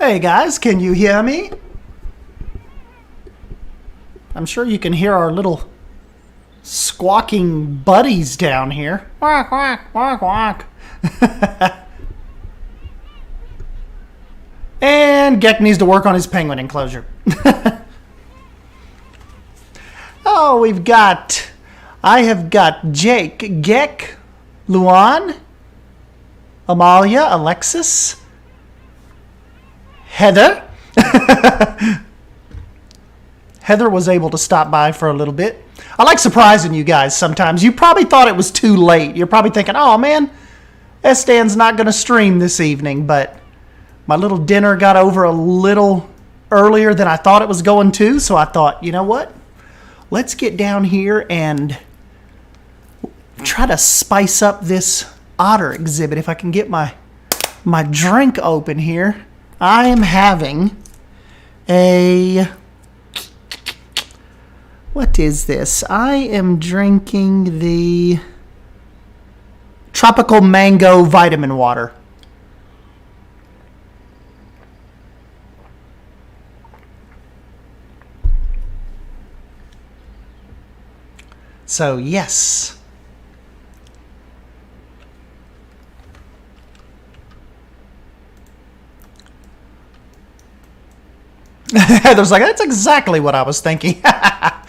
Hey guys, can you hear me? I'm sure you can hear our little squawking buddies down here. Quack, quack, quack, quack. And Gek needs to work on his penguin enclosure. Oh, I have got Jake, Gek, Luan, Amalia, Alexis, Heather. Heather was able to stop by for a little bit. I like surprising you guys sometimes. You probably thought it was too late. You're probably thinking, oh man, Estan's not going to stream this evening, but my little dinner got over a little earlier than I thought it was going to, so I thought, you know what? Let's get down here and try to spice up this otter exhibit. If I can get my drink open here. I am having what is this? I am drinking the tropical mango vitamin water. So, yes. Heather's like, that's exactly what I was thinking. I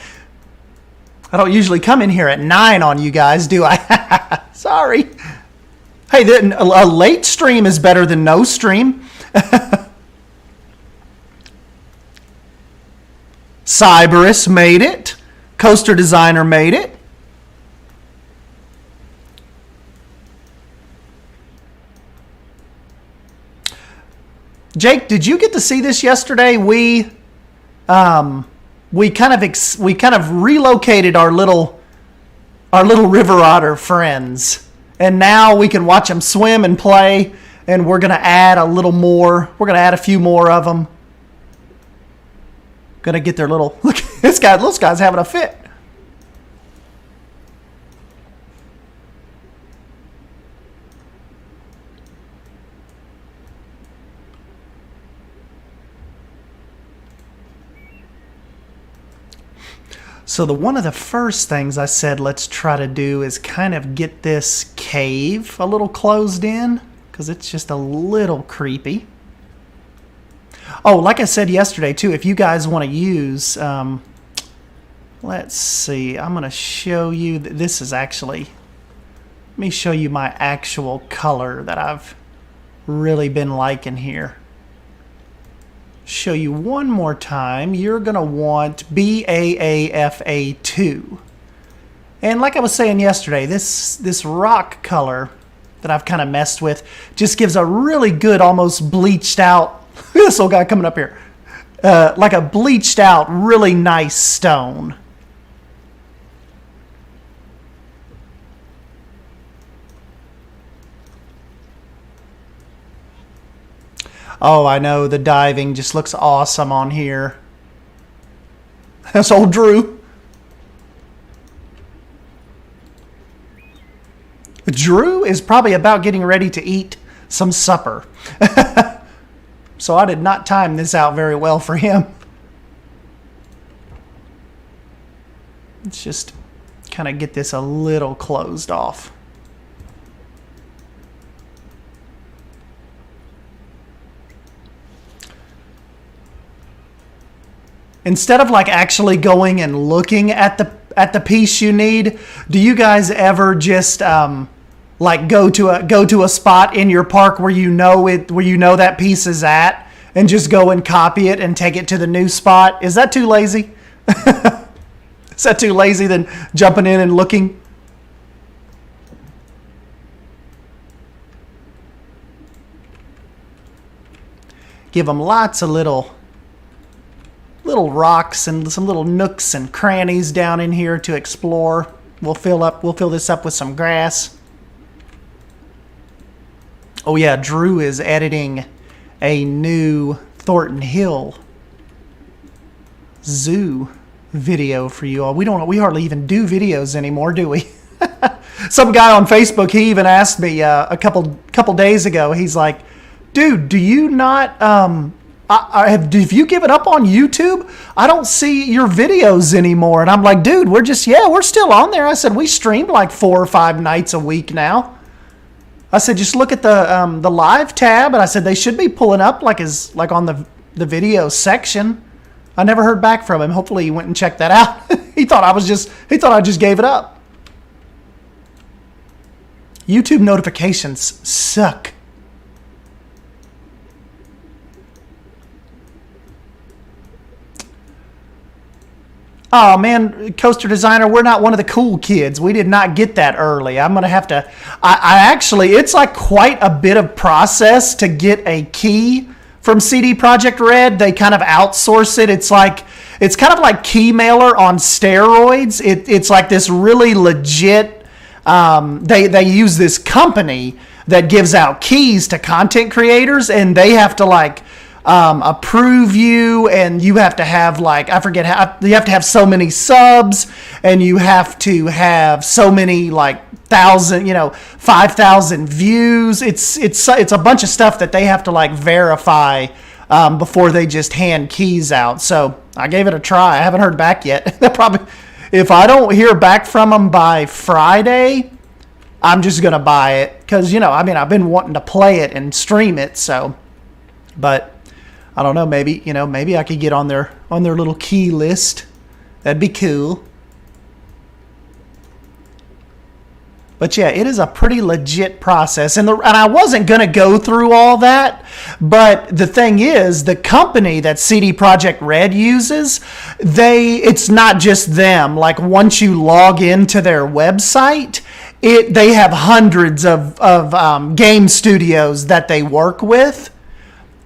don't usually come in here at 9 on you guys, do I? Sorry. Hey, then a late stream is better than no stream. Cyberus made it. Coaster Designer made it. Jake, did you get to see this yesterday? We kind of relocated our little river otter friends, and now we can watch them swim and play. And we're gonna add a little more. We're gonna add a few more of them. Gonna get their little look. This guy's having a fit. So one of the first things I said let's try to do is kind of get this cave a little closed in, because it's just a little creepy. Oh, like I said yesterday too, if you guys want to use, let's see, I'm going to show you, this is actually, let me show you my actual color that I've really been liking here. Show you one more time. You're going to want BAAFA2. And like I was saying yesterday, this rock color that I've kind of messed with just gives a really good, almost bleached out, this little guy coming up here, like a bleached out, really nice stone. Oh, I know, the diving just looks awesome on here. That's old Drew. Drew is probably about getting ready to eat some supper. So I did not time this out very well for him. Let's just kind of get this a little closed off. Instead of like actually going and looking at the piece you need, do you guys ever just like go to a spot in your park where you know that piece is at, and just go and copy it and take it to the new spot? Is that too lazy? Is that too lazy than jumping in and looking? Give them lots of little rocks and some little nooks and crannies down in here to explore. We'll fill this up with some grass. Oh yeah, Drew is editing a new Thornton Hill Zoo video for you all. We hardly even do videos anymore, do we? Some guy on Facebook, he even asked me a couple days ago. He's like, "Dude, do you not have you given up on YouTube? I don't see your videos anymore. And I'm like, dude, we're still on there. I said, we stream like 4 or 5 nights a week now. I said, just look at the live tab. And I said, they should be pulling up like on the video section. I never heard back from him. Hopefully he went and checked that out. He thought I just gave it up. YouTube notifications suck. Oh man, Coaster Designer, we're not one of the cool kids. We did not get that early. I'm going to have to, I actually, it's like quite a bit of process to get a key from CD Projekt Red. They kind of outsource it. It's kind of like Keymailer on steroids. It's like this really legit, they use this company that gives out keys to content creators, and they have to like, approve you, and you have to have like, I forget how, you have to have so many subs, and you have to have so many like 5,000 views. It's a bunch of stuff that they have to like verify before they just hand keys out. So I gave it a try. I haven't heard back yet. Probably, if I don't hear back from them by Friday, I'm just gonna buy it because I've been wanting to play it and stream it. So, but I don't know, maybe I could get on their little key list. That'd be cool. But yeah, it is a pretty legit process. And I wasn't going to go through all that. But the thing is, the company that CD Projekt Red uses, it's not just them. Like once you log into their website, they have hundreds of game studios that they work with.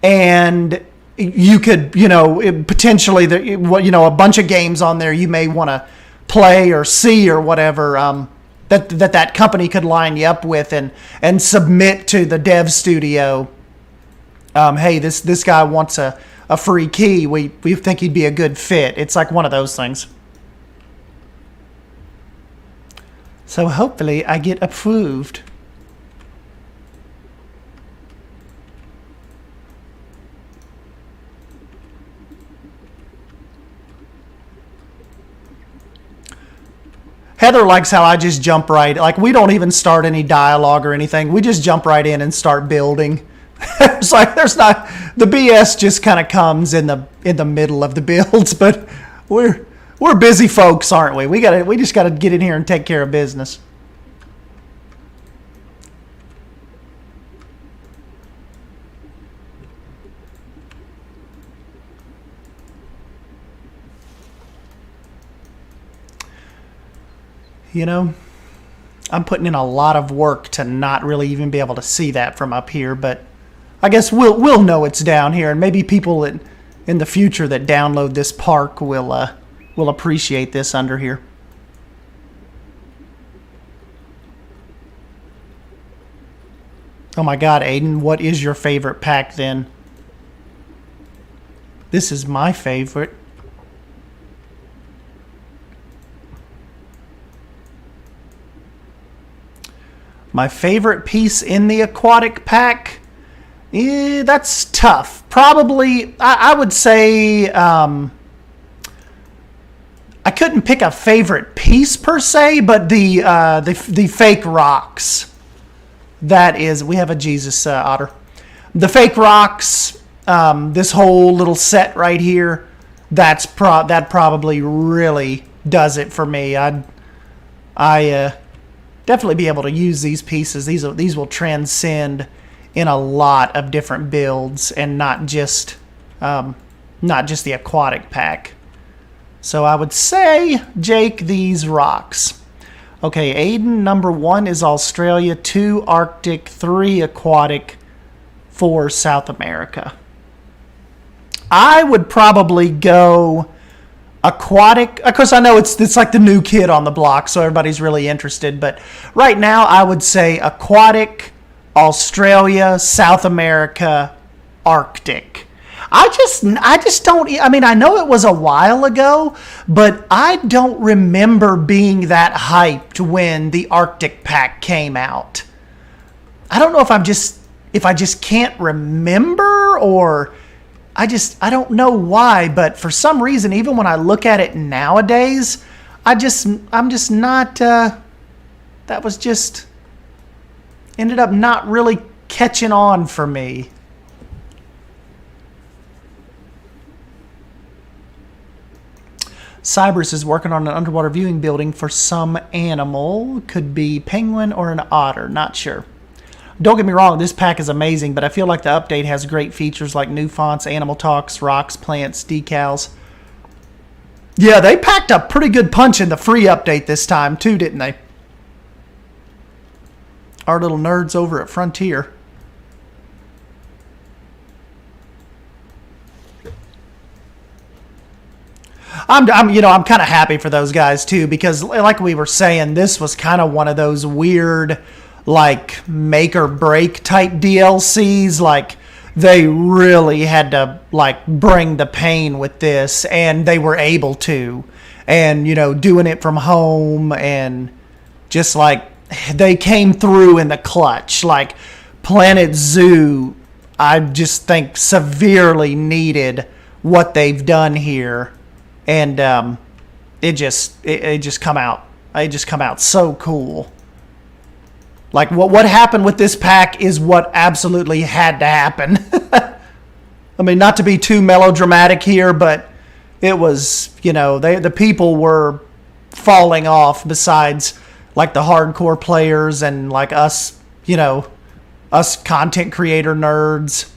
And you could, potentially, a bunch of games on there you may want to play or see or whatever, that company could line you up with and submit to the dev studio. Hey, this guy wants a free key. We think he'd be a good fit. It's like one of those things. So hopefully I get approved. Heather likes how I just jump right, like we don't even start any dialogue or anything. We just jump right in and start building. It's like there's not, the BS just kind of comes in the middle of the builds, but we're busy folks, aren't we? We just got to get in here and take care of business. I'm putting in a lot of work to not really even be able to see that from up here, but I guess we'll know it's down here, and maybe people in the future that download this park will appreciate this under here. Oh my God, Aiden, what is your favorite pack then? This is my favorite. My favorite piece in the aquatic pack? That's tough. Probably, I would say, I couldn't pick a favorite piece per se, but the fake rocks. That is, we have a Jesus otter. The fake rocks, this whole little set right here, that probably really does it for me. I definitely be able to use these pieces. These will transcend in a lot of different builds, and not just the aquatic pack. So I would say, Jake, these rocks. Okay, Aiden, number 1 is Australia, 2 Arctic, 3 aquatic, 4 South America. I would probably go aquatic. Of course, I know it's like the new kid on the block, so everybody's really interested. But right now, I would say aquatic, Australia, South America, Arctic. I just don't. I mean, I know it was a while ago, but I don't remember being that hyped when the Arctic pack came out. I don't know if I just can't remember, or I don't know why, but for some reason, even when I look at it nowadays, I'm just not, that was just, ended up not really catching on for me. Cybers is working on an underwater viewing building for some animal. Could be penguin or an otter, not sure. Don't get me wrong, this pack is amazing, but I feel like the update has great features like new fonts, animal talks, rocks, plants, decals. Yeah, they packed a pretty good punch in the free update this time too, didn't they? Our little nerds over at Frontier. I'm kind of happy for those guys too, because like we were saying, this was kind of one of those weird, like, make or break type DLCs. Like, they really had to, like, bring the pain with this, and they were able to. And, doing it from home, and just, like, they came through in the clutch. Like, Planet Zoo, I just think severely needed what they've done here. And it just come out so cool. Like, what happened with this pack is what absolutely had to happen. I mean, not to be too melodramatic here, but it was, the people were falling off besides, like, the hardcore players and, like, us, us content creator nerds.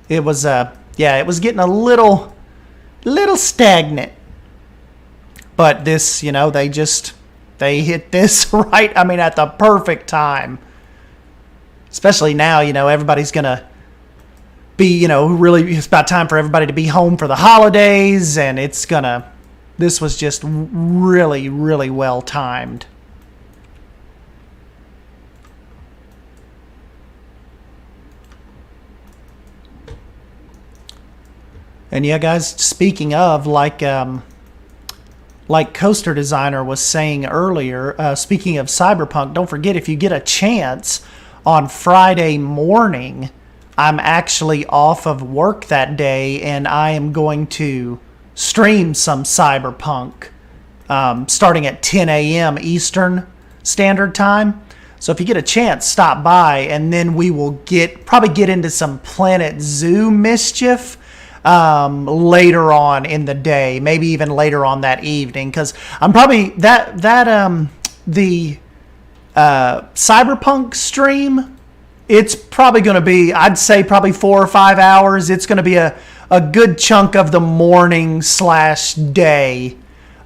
It was, it was getting a little stagnant. But this, they hit this right, at the perfect time. Especially now, everybody's going to be, really, it's about time for everybody to be home for the holidays, and this was just really, really well timed. And yeah, guys, speaking of, like Coaster Designer was saying earlier, speaking of Cyberpunk, don't forget, if you get a chance, on Friday morning, I'm actually off of work that day, and I am going to stream some Cyberpunk starting at 10 a.m. Eastern Standard Time. So if you get a chance, stop by, and then we will probably get into some Planet Zoo mischief later on in the day, maybe even later on that evening, because I'm probably the Cyberpunk stream, it's probably going to be, I'd say, probably 4 or 5 hours. It's going to be a good chunk of the morning / day.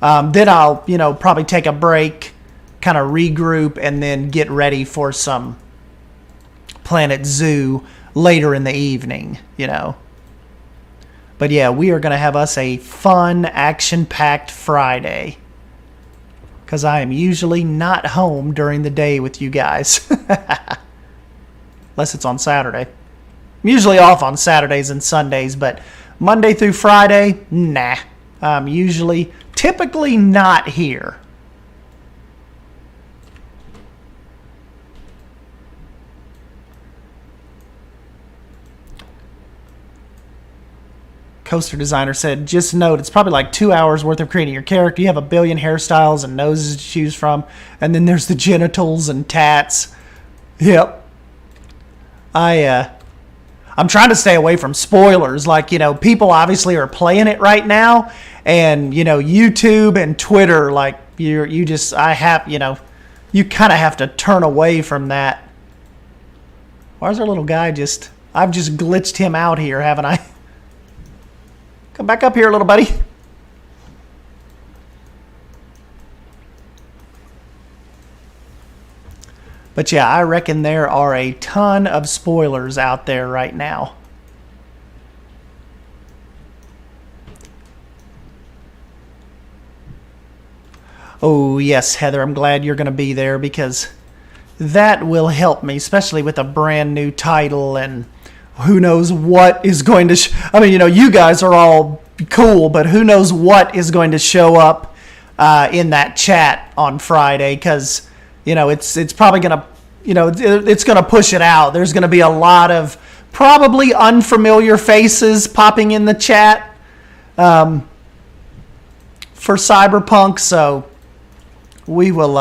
Then I'll probably take a break, kind of regroup, and then get ready for some Planet Zoo later in the evening. But yeah, we are going to have us a fun, action-packed Friday. Because I am usually not home during the day with you guys. Unless it's on Saturday. I'm usually off on Saturdays and Sundays, but Monday through Friday, nah. I'm typically not here. Coaster Designer said, just note, it's probably like 2 hours worth of creating your character. You have a billion hairstyles and noses to choose from. And then there's the genitals and tats. Yep. I'm trying to stay away from spoilers. Like, people obviously are playing it right now. And, YouTube and Twitter, like, you kind of have to turn away from that. Where's our little guy I've just glitched him out here, haven't I? Come back up here, little buddy. But yeah, I reckon there are a ton of spoilers out there right now. Oh, yes, Heather, I'm glad you're going to be there, because that will help me, especially with a brand new title, and who knows what is going to... you guys are all cool, but who knows what is going to show up in that chat on Friday, because, it's probably going to... it's going to push it out. There's going to be a lot of probably unfamiliar faces popping in the chat for Cyberpunk, so we will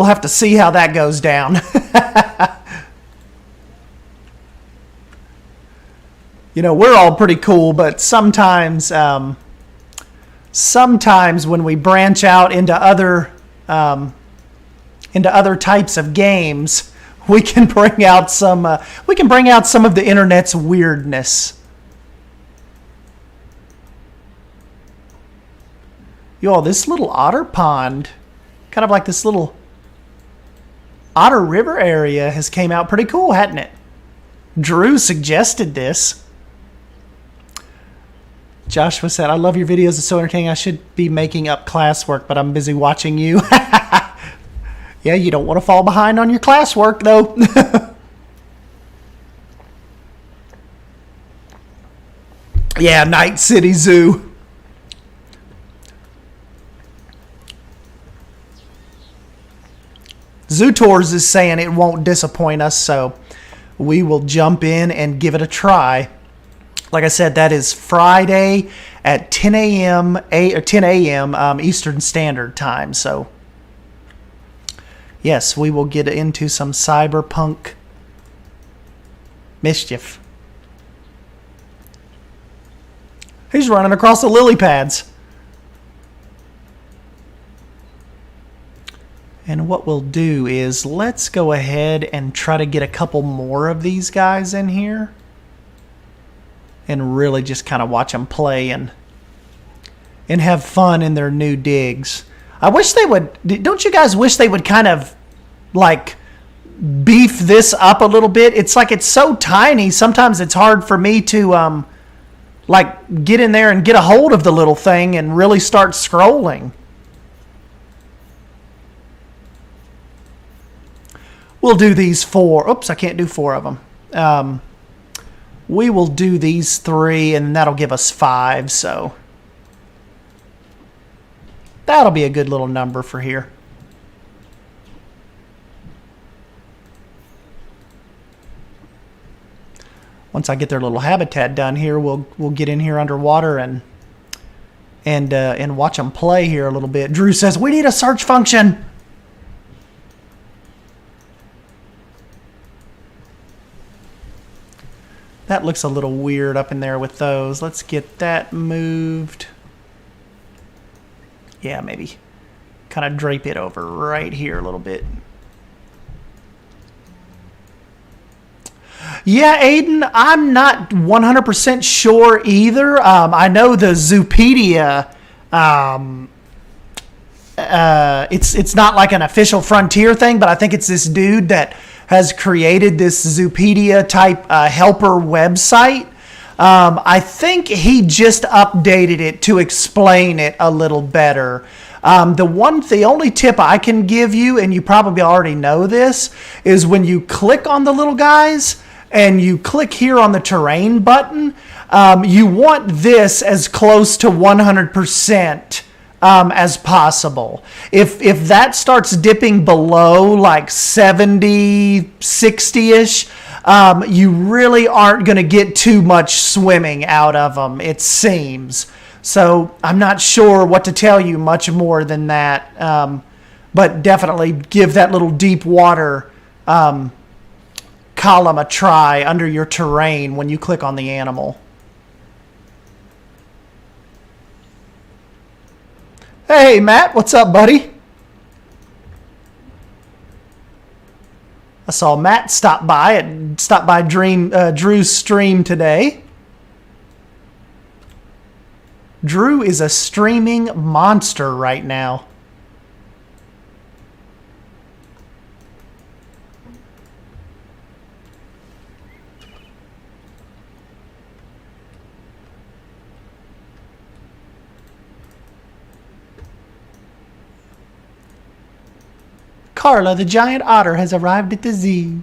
have to see how that goes down. You know, we're all pretty cool, but sometimes when we branch out into other types of games, we can bring out some of the internet's weirdness. Yo, this little otter pond, kind of like this little Otter River area, has came out pretty cool, hadn't it? Drew suggested this. Joshua said, I love your videos. It's so entertaining. I should be making up classwork, but I'm busy watching you. Yeah, you don't want to fall behind on your classwork, though. Yeah, Night City Zoo. Zoo Tours is saying it won't disappoint us, so we will jump in and give it a try. Like I said, that is Friday at 10 a.m. Eastern Standard Time. So, yes, we will get into some cyberpunk mischief. He's running across the lily pads. And what we'll do is let's go ahead and try to get a couple more of these guys in here. And really just kind of watch them play and have fun in their new digs. I wish they would. Don't you guys wish they would kind of like beef this up a little bit? It's like it's so tiny. Sometimes it's hard for me to like get in there and get a hold of the little thing and really start scrolling. We'll do these 4. Oops, I can't do 4 of them. We will do these 3, and that'll give us 5, so that'll be a good little number for here. Once I get their little habitat done here, we'll get in here underwater and watch them play here a little bit. Drew says, we need a search function. That looks a little weird up in there with those. Let's get that moved. Yeah, maybe kind of drape it over right here a little bit. Yeah, Aiden, I'm not 100% sure either. I know the Zoopedia, it's not like an official Frontier thing, but I think it's this dude that has created this Zoopedia type helper website. I think he just updated it to explain it a little better. The only tip I can give you, and you probably already know this, is when you click on the little guys and you click here on the terrain button, you want this as close to 100% as possible. If that starts dipping below like 70, 60-ish, you really aren't going to get too much swimming out of them, it seems. So I'm not sure what to tell you much more than that. But definitely give that little deep water column a try under your terrain when you click on the animal. Hey, Matt, what's up, buddy? I saw Matt stop by Drew's stream today. Drew is a streaming monster right now. Carla, the giant otter, has arrived at the zoo.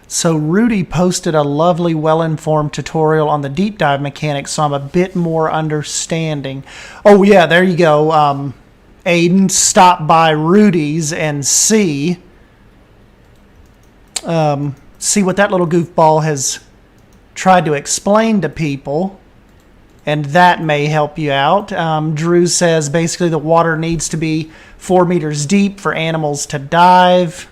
So Rudy posted a lovely, well-informed tutorial on the deep dive mechanics, so I'm a bit more understanding. Oh yeah, there you go. Aiden, stop by Rudy's and see what that little goofball has tried to explain to people, and that may help you out. Drew says basically the water needs to be 4 meters deep for animals to dive.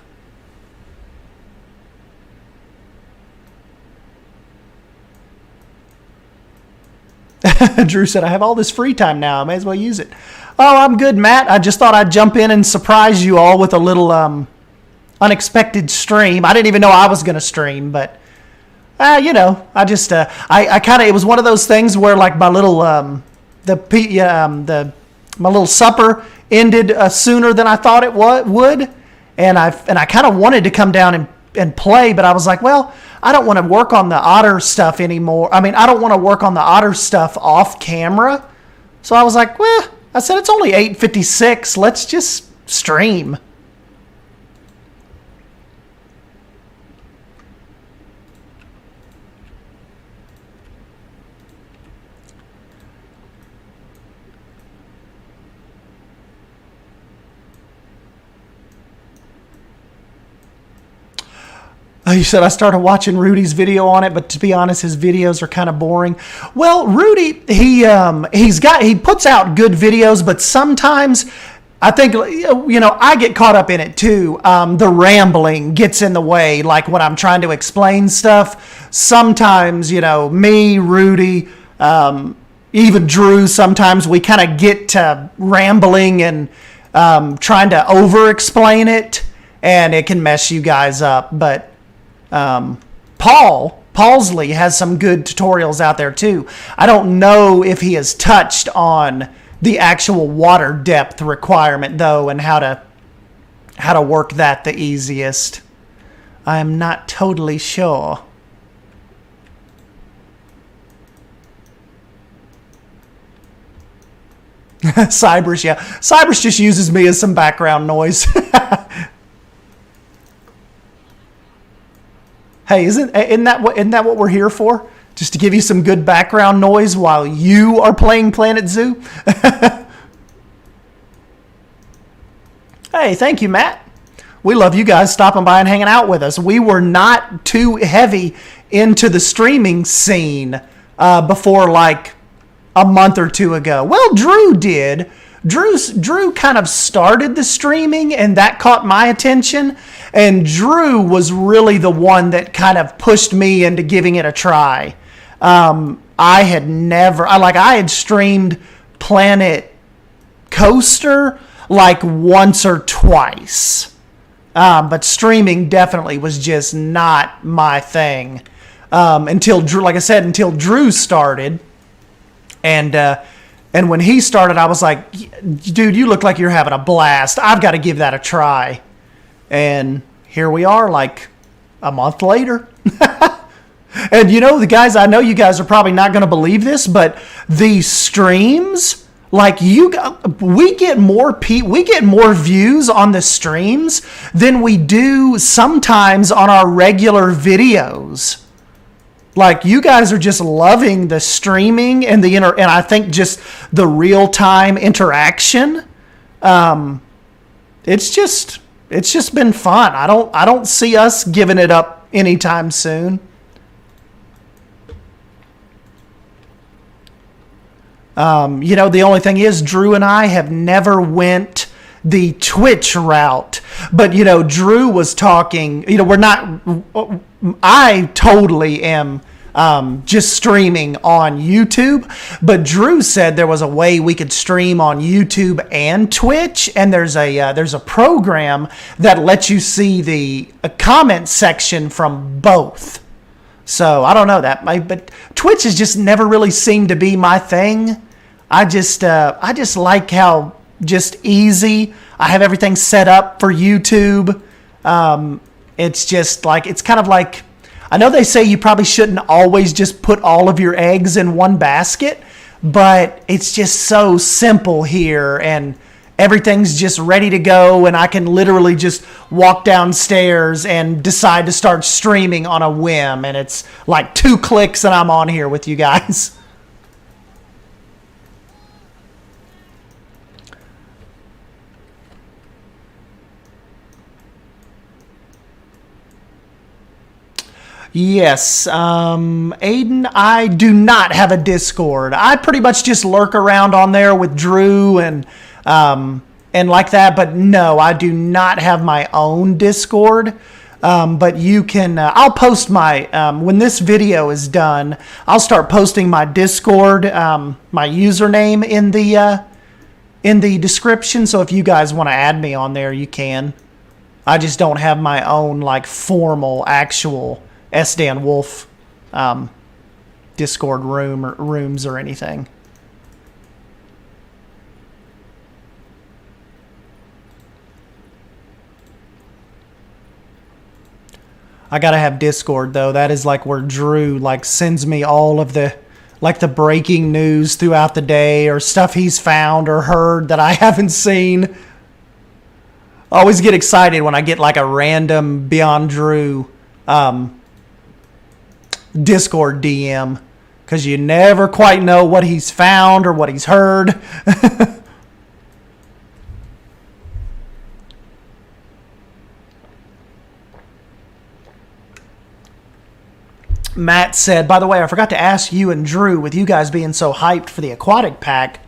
Drew said, I have all this free time now. I may as well use it. Oh, I'm good, Matt. I just thought I'd jump in and surprise you all with a little unexpected stream. I didn't even know I was going to stream, but, you know, I just, I kind of, it was one of those things where, like, my little, my little supper ended sooner than I thought it would. And I kind of wanted to come down and play, but I was like, well, I don't want to work on the otter stuff anymore. I mean, I don't want to work on the otter stuff off camera. So I was like, well, I said, it's only 8:56. Let's just stream. He said, I started watching Rudy's video on it, but to be honest, his videos are kind of boring. Well, Rudy, he puts out good videos, but sometimes I think, you know, I get caught up in it too. The rambling gets in the way, like when I'm trying to explain stuff. Sometimes, you know, me, Rudy, even Drew, sometimes we kind of get to rambling and trying to over-explain it, and it can mess you guys up, but Paulsley has some good tutorials out there too. I don't know if he has touched on the actual water depth requirement though, and how to work that the easiest. I am not totally sure. Cybrus, yeah. Cybrus just uses me as some background noise. Hey, isn't that what we're here for? Just to give you some good background noise while you are playing Planet Zoo? Hey, thank you, Matt. We love you guys stopping by and hanging out with us. We were not too heavy into the streaming scene before like a month or two ago. Well, Drew did. Drew kind of started the streaming, and that caught my attention. And Drew was really the one that kind of pushed me into giving it a try. I had streamed Planet Coaster like once or twice. But streaming definitely was just not my thing. Until Drew started. And when he started, I was like, dude, you look like you're having a blast. I've got to give that a try. And here we are, like a month later. And you know, the guys, I know you guys are probably not going to believe this, but the streams, like we get more views on the streams than we do sometimes on our regular videos. Like, you guys are just loving the streaming and and I think just the real-time interaction. It's just been fun. I don't see us giving it up anytime soon. You know, the only thing is, Drew and I have never went the Twitch route. But, you know, Drew was talking, you know, I totally am just streaming on YouTube, but Drew said there was a way we could stream on YouTube and Twitch, and there's a program that lets you see the comment section from both. So I don't know but Twitch has just never really seemed to be my thing. I just like how just easy I have everything set up for YouTube. It's just like, it's kind of like, I know they say you probably shouldn't always just put all of your eggs in one basket, but it's just so simple here, and everything's just ready to go, and I can literally just walk downstairs and decide to start streaming on a whim, and it's like 2 clicks and I'm on here with you guys. Yes, Aiden, I do not have a Discord. I pretty much just lurk around on there with Drew and like that, but no, I do not have my own Discord. But you can, I'll post my, when this video is done, I'll start posting my Discord, my username in the description. So if you guys want to add me on there, you can. I just don't have my own like formal actual SDan Wolf Discord rooms or anything. I gotta have Discord though. That is like where Drew like sends me all of the like the breaking news throughout the day or stuff he's found or heard that I haven't seen. I always get excited when I get like a random Beyond Drew Discord DM, because you never quite know what he's found or what he's heard. Matt said, by the way, I forgot to ask you and Drew, with you guys being so hyped for the aquatic pack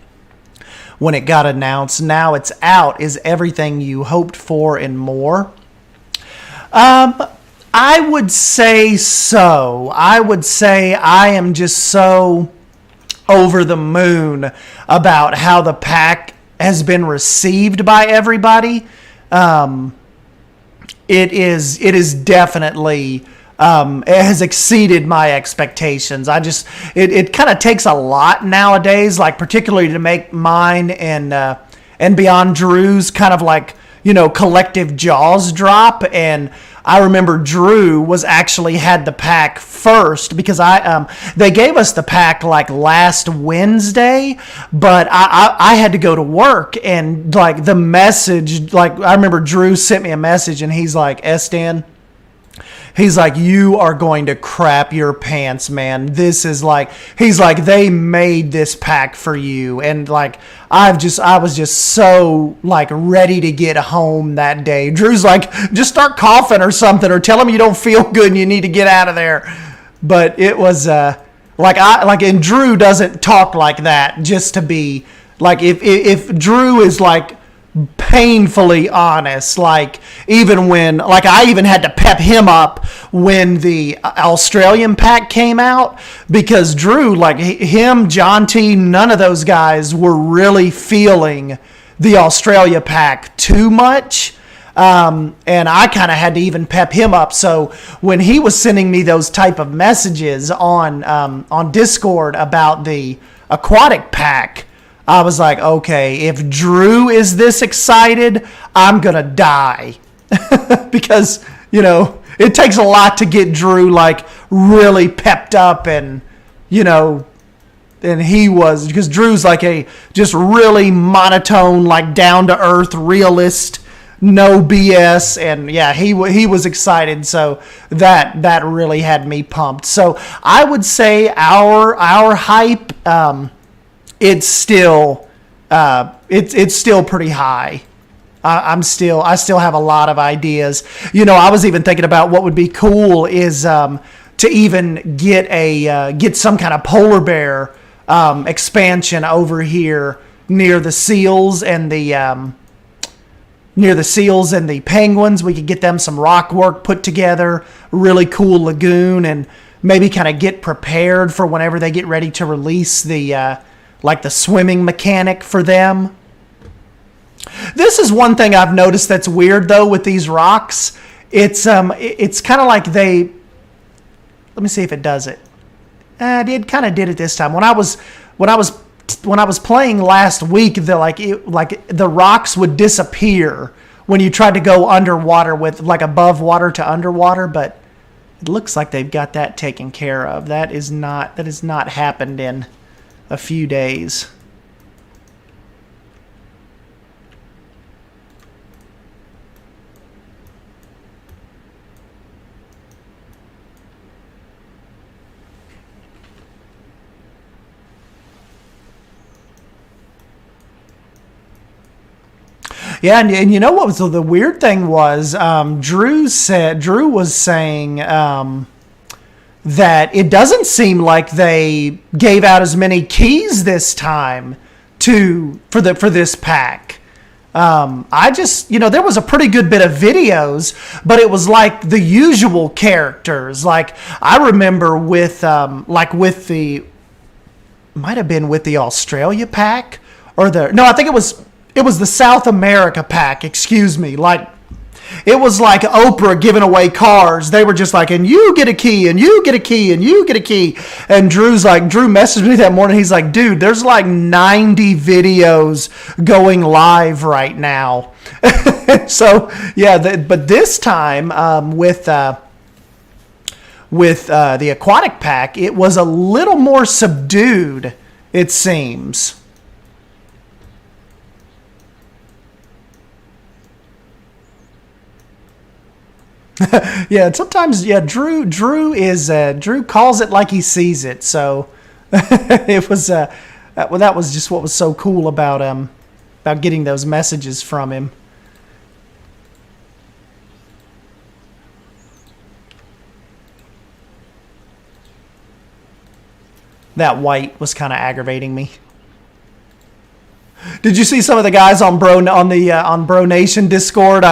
when it got announced, now it's out, is everything you hoped for and more? I would say so. I would say I am just so over the moon about how the pack has been received by everybody. It is definitely it has exceeded my expectations. It kind of takes a lot nowadays, like particularly to make mine and Beyond Drew's kind of like, you know, collective jaws drop. And I remember Drew was actually had the pack first because they gave us the pack like last Wednesday, but I had to go to work, and like the message, like I remember Drew sent me a message and he's like, SDan, he's like, you are going to crap your pants, man. This is like, he's like, they made this pack for you. And like, I was just so like ready to get home that day. Drew's like, just start coughing or something, or tell him you don't feel good and you need to get out of there. But it was and Drew doesn't talk like that just to be like, if Drew is like painfully honest, like even when, like I even had to pep him up when the Australian pack came out, because Drew, like him, John T, none of those guys were really feeling the Australia pack too much. And I kind of had to even pep him up. So when he was sending me those type of messages on Discord about the aquatic pack, I was like, okay, if Drew is this excited, I'm going to die. Because, you know, it takes a lot to get Drew, like, really pepped up and, you know, and he was, because Drew's like a just really monotone, like, down-to-earth realist, no BS, and, yeah, he was excited, so that really had me pumped. So I would say our hype, it's still pretty high. I still have a lot of ideas. You know, I was even thinking about what would be cool is to even get some kind of polar bear expansion over here near the seals and the penguins. We could get them some rock work put together, really cool lagoon, and maybe kind of get prepared for whenever they get ready to release the like the swimming mechanic for them. This is one thing I've noticed that's weird though with these rocks. It's kind of like let me see if it does it. It kind of did it this time. When I was playing last week, the rocks would disappear when you tried to go underwater with like above water to underwater, but it looks like they've got that taken care of. That has not happened in a few days. Yeah, and you know what was the weird thing was, Drew was saying that it doesn't seem like they gave out as many keys this time for this pack. I just, there was a pretty good bit of videos, but it was like the usual characters. Like I remember with might have been with the Australia pack I think it was the South America pack, excuse me. Like it was like Oprah giving away cars. They were just like, and you get a key, and you get a key, and you get a key. And Drew messaged me that morning. He's like, dude, there's like 90 videos going live right now. So yeah, but this time with the aquatic pack, it was a little more subdued, it seems. Yeah, sometimes Drew calls it like he sees it. So it was that was just what was so cool about getting those messages from him. That white was kind of aggravating me. Did you see some of the guys on Bro Nation Discord?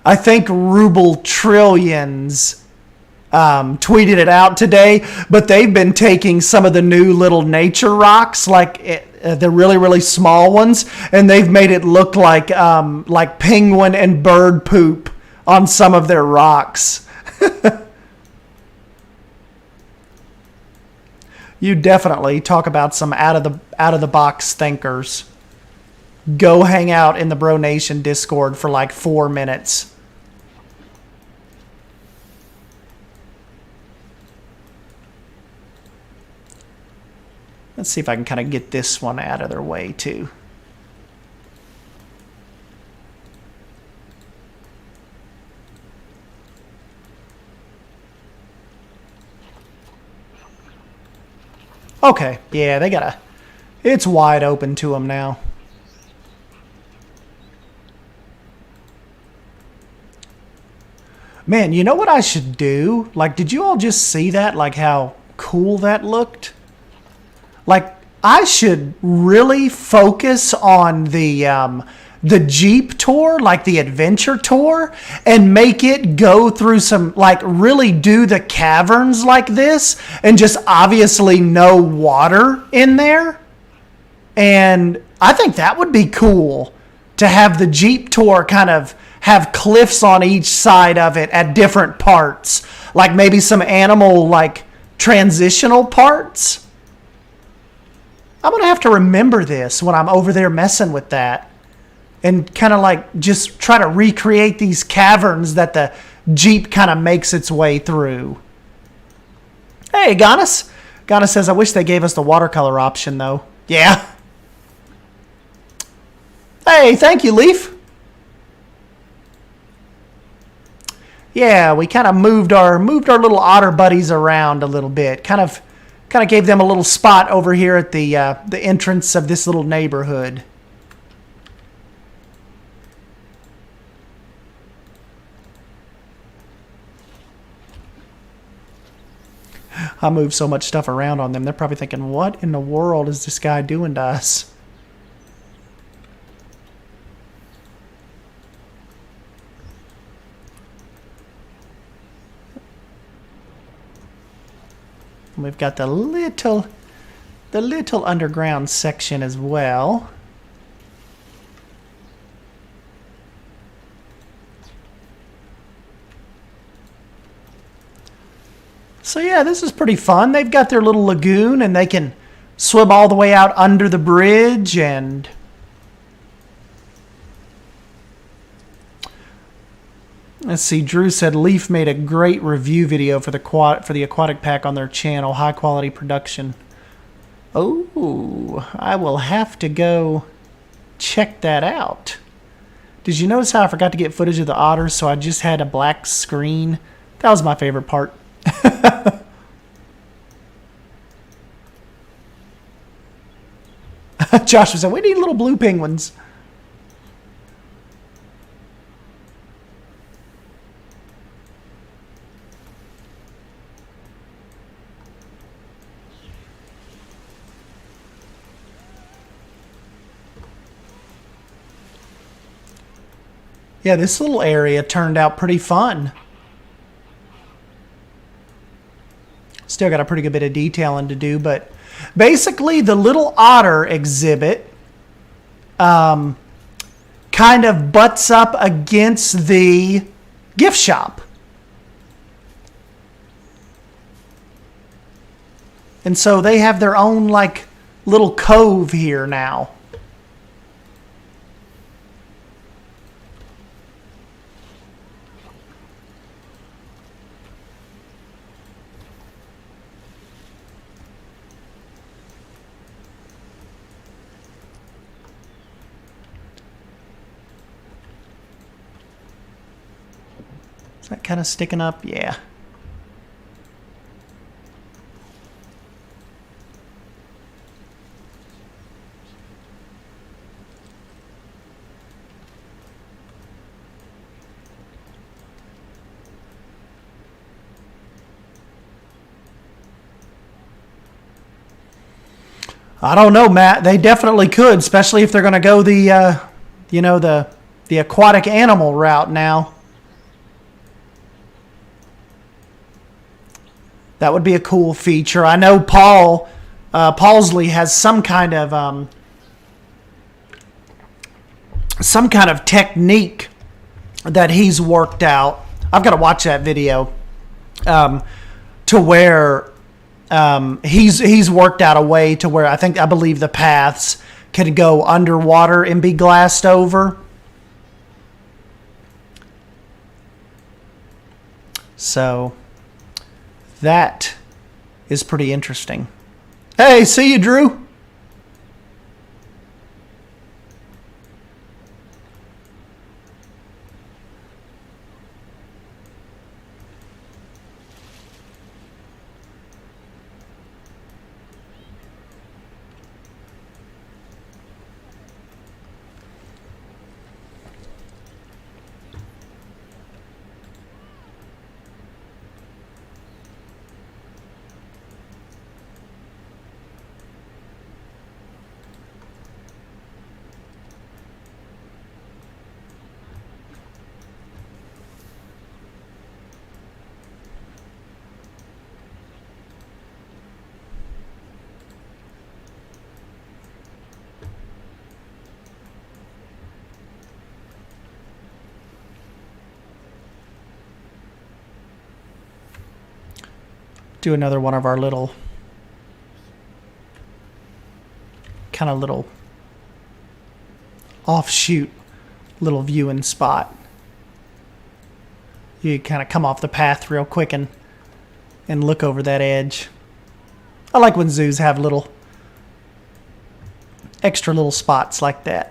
I think Ruble Trillions tweeted it out today, but they've been taking some of the new little nature rocks, like the really, really small ones, and they've made it look like penguin and bird poop on some of their rocks. You definitely talk about some out of the box thinkers. Go hang out in the Bro Nation Discord for like 4 minutes. Let's see if I can kind of get this one out of their way too. Okay, yeah, it's wide open to them now. Man, you know what I should do? Like, did you all just see that? Like how cool that looked? Like, I should really focus on the Jeep tour, like the adventure tour, and make it go through some, like really do the caverns like this, and just obviously no water in there. And I think that would be cool to have the Jeep tour kind of have cliffs on each side of it at different parts, like maybe some animal like transitional parts. I'm going to have to remember this when I'm over there messing with that and kind of like just try to recreate these caverns that the Jeep kind of makes its way through. Hey, Ganis. Ganis says, I wish they gave us the watercolor option, though. Yeah. Hey, thank you, Leaf. Yeah, we kind of moved our little otter buddies around a little bit. Kind of gave them a little spot over here at the entrance of this little neighborhood. I moved so much stuff around on them. They're probably thinking, what in the world is this guy doing to us? We've got the little underground section as well. So yeah, this is pretty fun. They've got their little lagoon and they can swim all the way out under the bridge. And let's see, Drew said Leaf made a great review video for the aquatic pack on their channel. High quality production. Oh, I will have to go check that out. Did you notice how I forgot to get footage of the otters, so I just had a black screen? That was my favorite part. Josh was saying, we need little blue penguins. Yeah, this little area turned out pretty fun. Still got a pretty good bit of detailing to do, but basically the little otter exhibit kind of butts up against the gift shop. And so they have their own like little cove here now. Is that kind of sticking up? Yeah. I don't know, Matt. They definitely could, especially if they're going to go the, the aquatic animal route now. That would be a cool feature. I know Paul Paulsley has some kind of technique that he's worked out. I've got to watch that video to where he's worked out a way to where I believe the paths can go underwater and be glassed over. So that is pretty interesting. Hey, see you, Drew. Do another one of our little offshoot little viewing spot. You kind of come off the path real quick and look over that edge. I like when zoos have little extra little spots like that.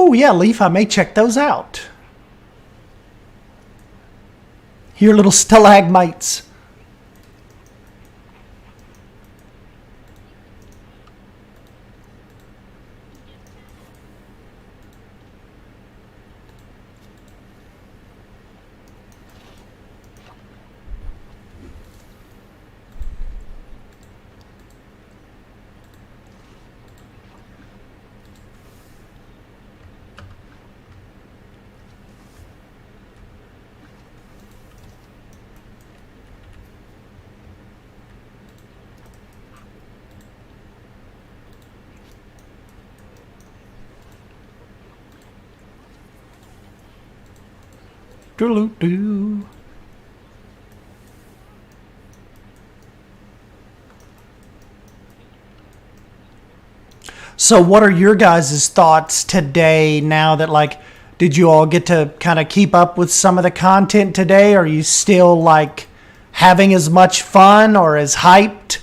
Oh yeah, Leaf, I may check those out. Your little stalagmites. Doo-doo-doo. So what are your guys' thoughts today now that, like, did you all get to kind of keep up with some of the content today? Are you still, like, having as much fun or as hyped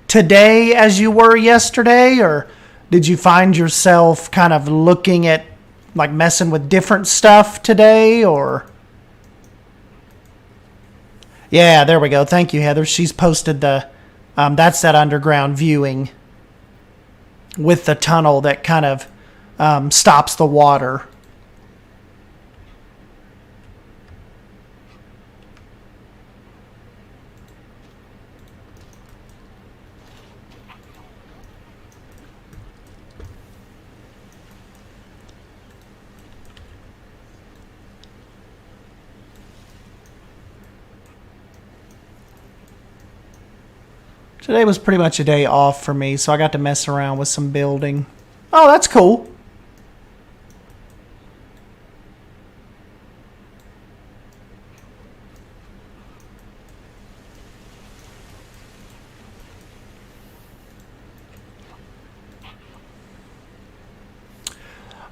today as you were yesterday? Or did you find yourself kind of looking at, like, messing with different stuff today? Or Yeah, there we go. Thank you, Heather. She's posted the, that's that underground viewing with the tunnel that kind of stops the water. Today was pretty much a day off for me, so I got to mess around with some building. Oh, that's cool.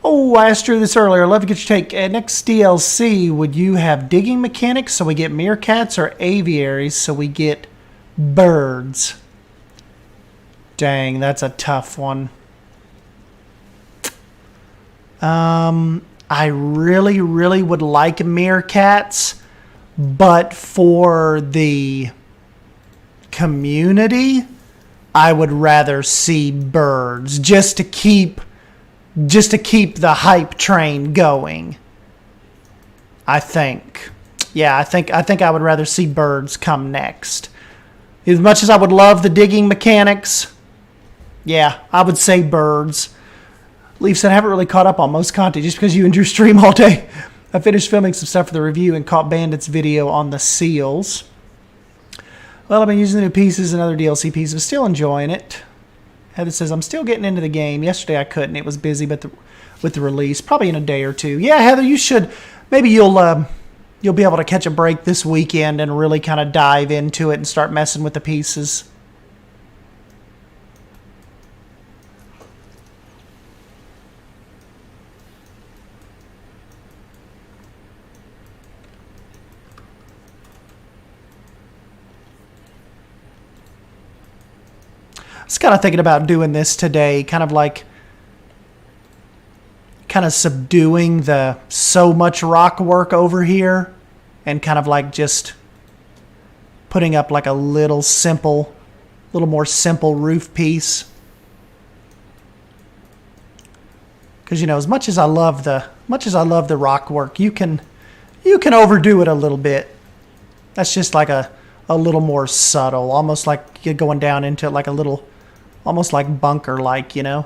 Oh, I asked Drew this earlier. I'd love to get your take. Next DLC, would you have digging mechanics so we get meerkats, or aviaries so we get birds? Dang, that's a tough one. I really, really would like meerkats, but for the community, I would rather see birds just to keep the hype train going. I think. Yeah, I think I would rather see birds come next. As much as I would love the digging mechanics, yeah, I would say birds. Leaf said, I haven't really caught up on most content just because you and Drew stream all day. I finished filming some stuff for the review and caught Bandit's video on the seals. Well, I've been using the new pieces and other DLC pieces, but still enjoying it. Heather says, I'm still getting into the game. Yesterday I couldn't. It was busy but with the release. Probably in a day or two. Yeah, Heather, you should. Maybe you'll be able to catch a break this weekend and really kind of dive into it and start messing with the pieces. I was kind of thinking about doing this today, kind of subduing the so much rock work over here and kind of like just putting up like a little more simple roof piece. Because, you know, as much as I love the rock work, you can overdo it a little bit. That's just like a little more subtle, almost like you're going down into like a little, almost like bunker-like, you know?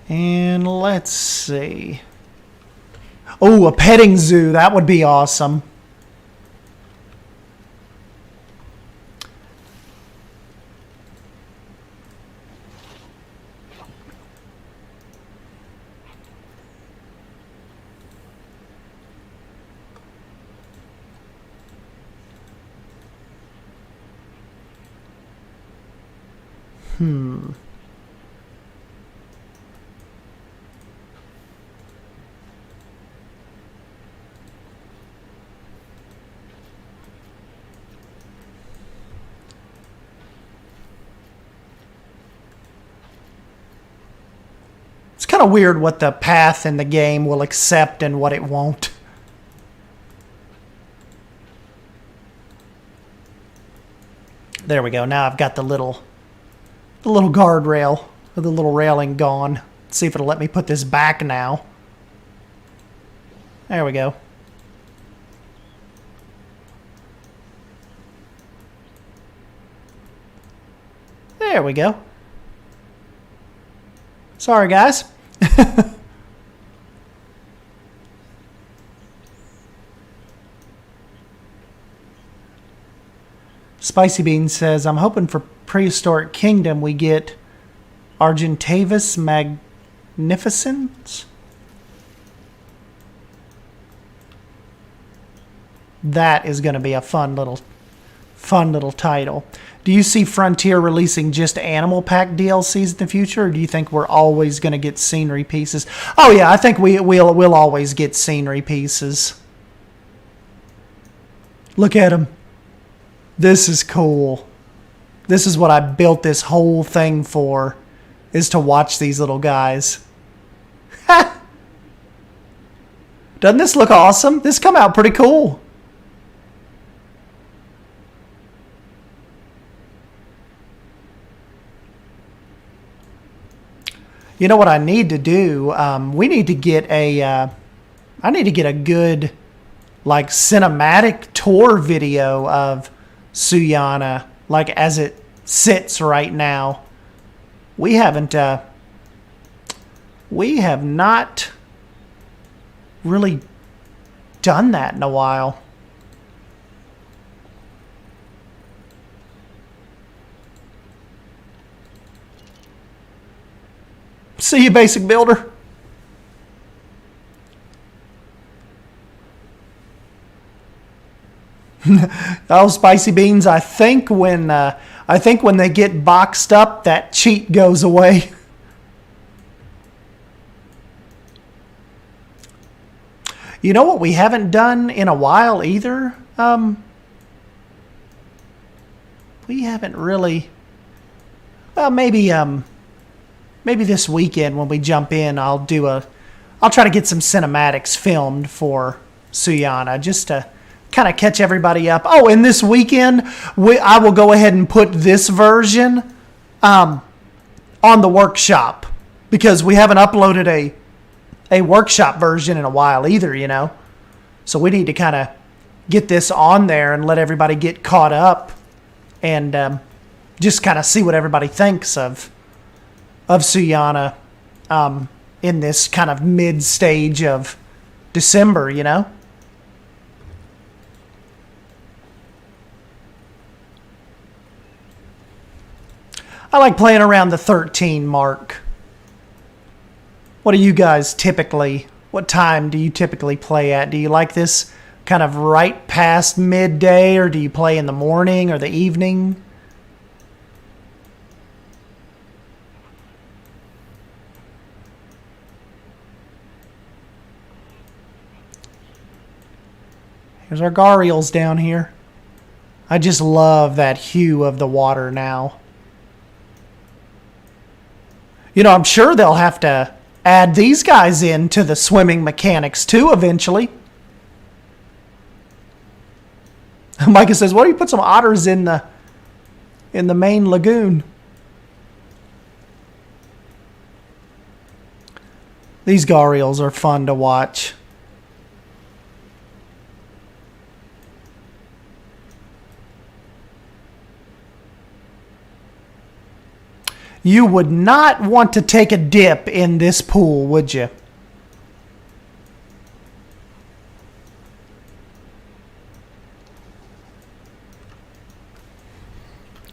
And let's see. Oh, a petting zoo. That would be awesome. It's kind of weird what the path in the game will accept and what it won't. There we go. Now I've got the little guardrail with the little railing gone. Let's see if it'll let me put this back now. There we go. There we go. Sorry, guys. Spicy Bean says, I'm hoping for Prehistoric Kingdom we get Argentavis Magnificence. That is going to be a fun little title. Do you see Frontier releasing just Animal Pack DLCs in the future, or do you think we're always going to get scenery pieces? Oh yeah, I think we'll always get scenery pieces. Look at him. This is cool. This is what I built this whole thing for, is to watch these little guys. Doesn't this look awesome? This come out pretty cool. You know what I need to do? We need to get a... I need to get a good, like, cinematic tour video of Suyana, like, as it sits right now. We have not really done that in a while. See you, basic builder. Oh, spicy beans! I think when they get boxed up, that cheat goes away. You know what we haven't done in a while either? We haven't really. Well, maybe this weekend when we jump in, I'll try to get some cinematics filmed for Suyana just to kind of catch everybody up. Oh, and this weekend, I will go ahead and put this version on the workshop, because we haven't uploaded a workshop version in a while either, you know. So we need to kind of get this on there and let everybody get caught up and just kind of see what everybody thinks of Suyana in this kind of mid-stage of December, you know. I like playing around the 13 mark. What do you guys typically, what time do you typically play at? Do you like this kind of right past midday, or do you play in the morning or the evening? Here's our Gharials down here. I just love that hue of the water now. You know, I'm sure they'll have to add these guys into the swimming mechanics too eventually. Micah says, "Why don't you put some otters in the main lagoon?" These Gharials are fun to watch. You would not want to take a dip in this pool, would you?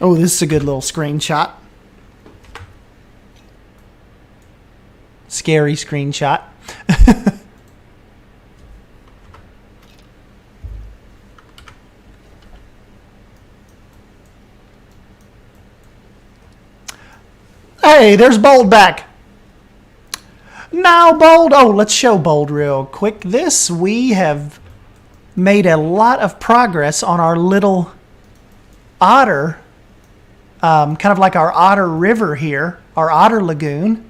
Oh, this is a good little screenshot. Scary screenshot. Hey, there's Bold back. Now, Bold. Oh, let's show Bold real quick. We have made a lot of progress on our little otter, kind of like our otter river here, our otter lagoon.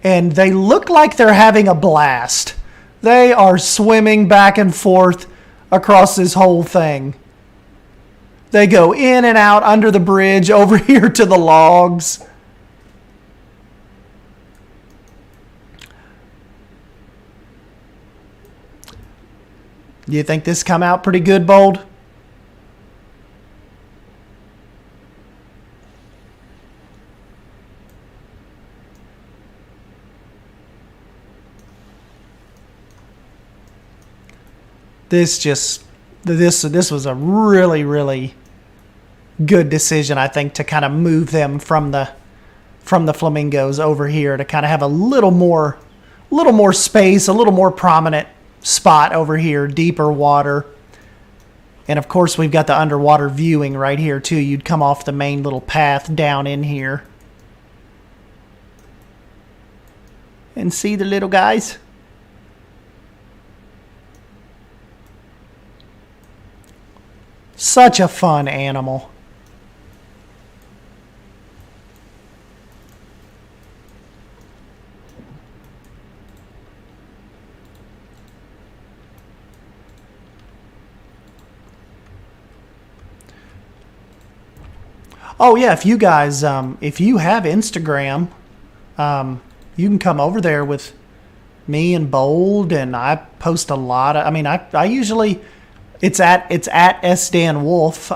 And they look like they're having a blast. They are swimming back and forth across this whole thing. They go in and out under the bridge over here to the logs. Do you think this come out pretty good, Bold? This was a really, really good decision, I think, to kind of move them from the flamingos over here to kind of have a little more space, a little more prominent spot over here, deeper water. And of course we've got the underwater viewing right here too. You'd come off the main little path down in here and see the little guys. Such a fun animal. Oh yeah, if you guys, if you have Instagram, you can come over there with me and Bold, and I post a lot of. I mean, I usually it's at sdanwolf.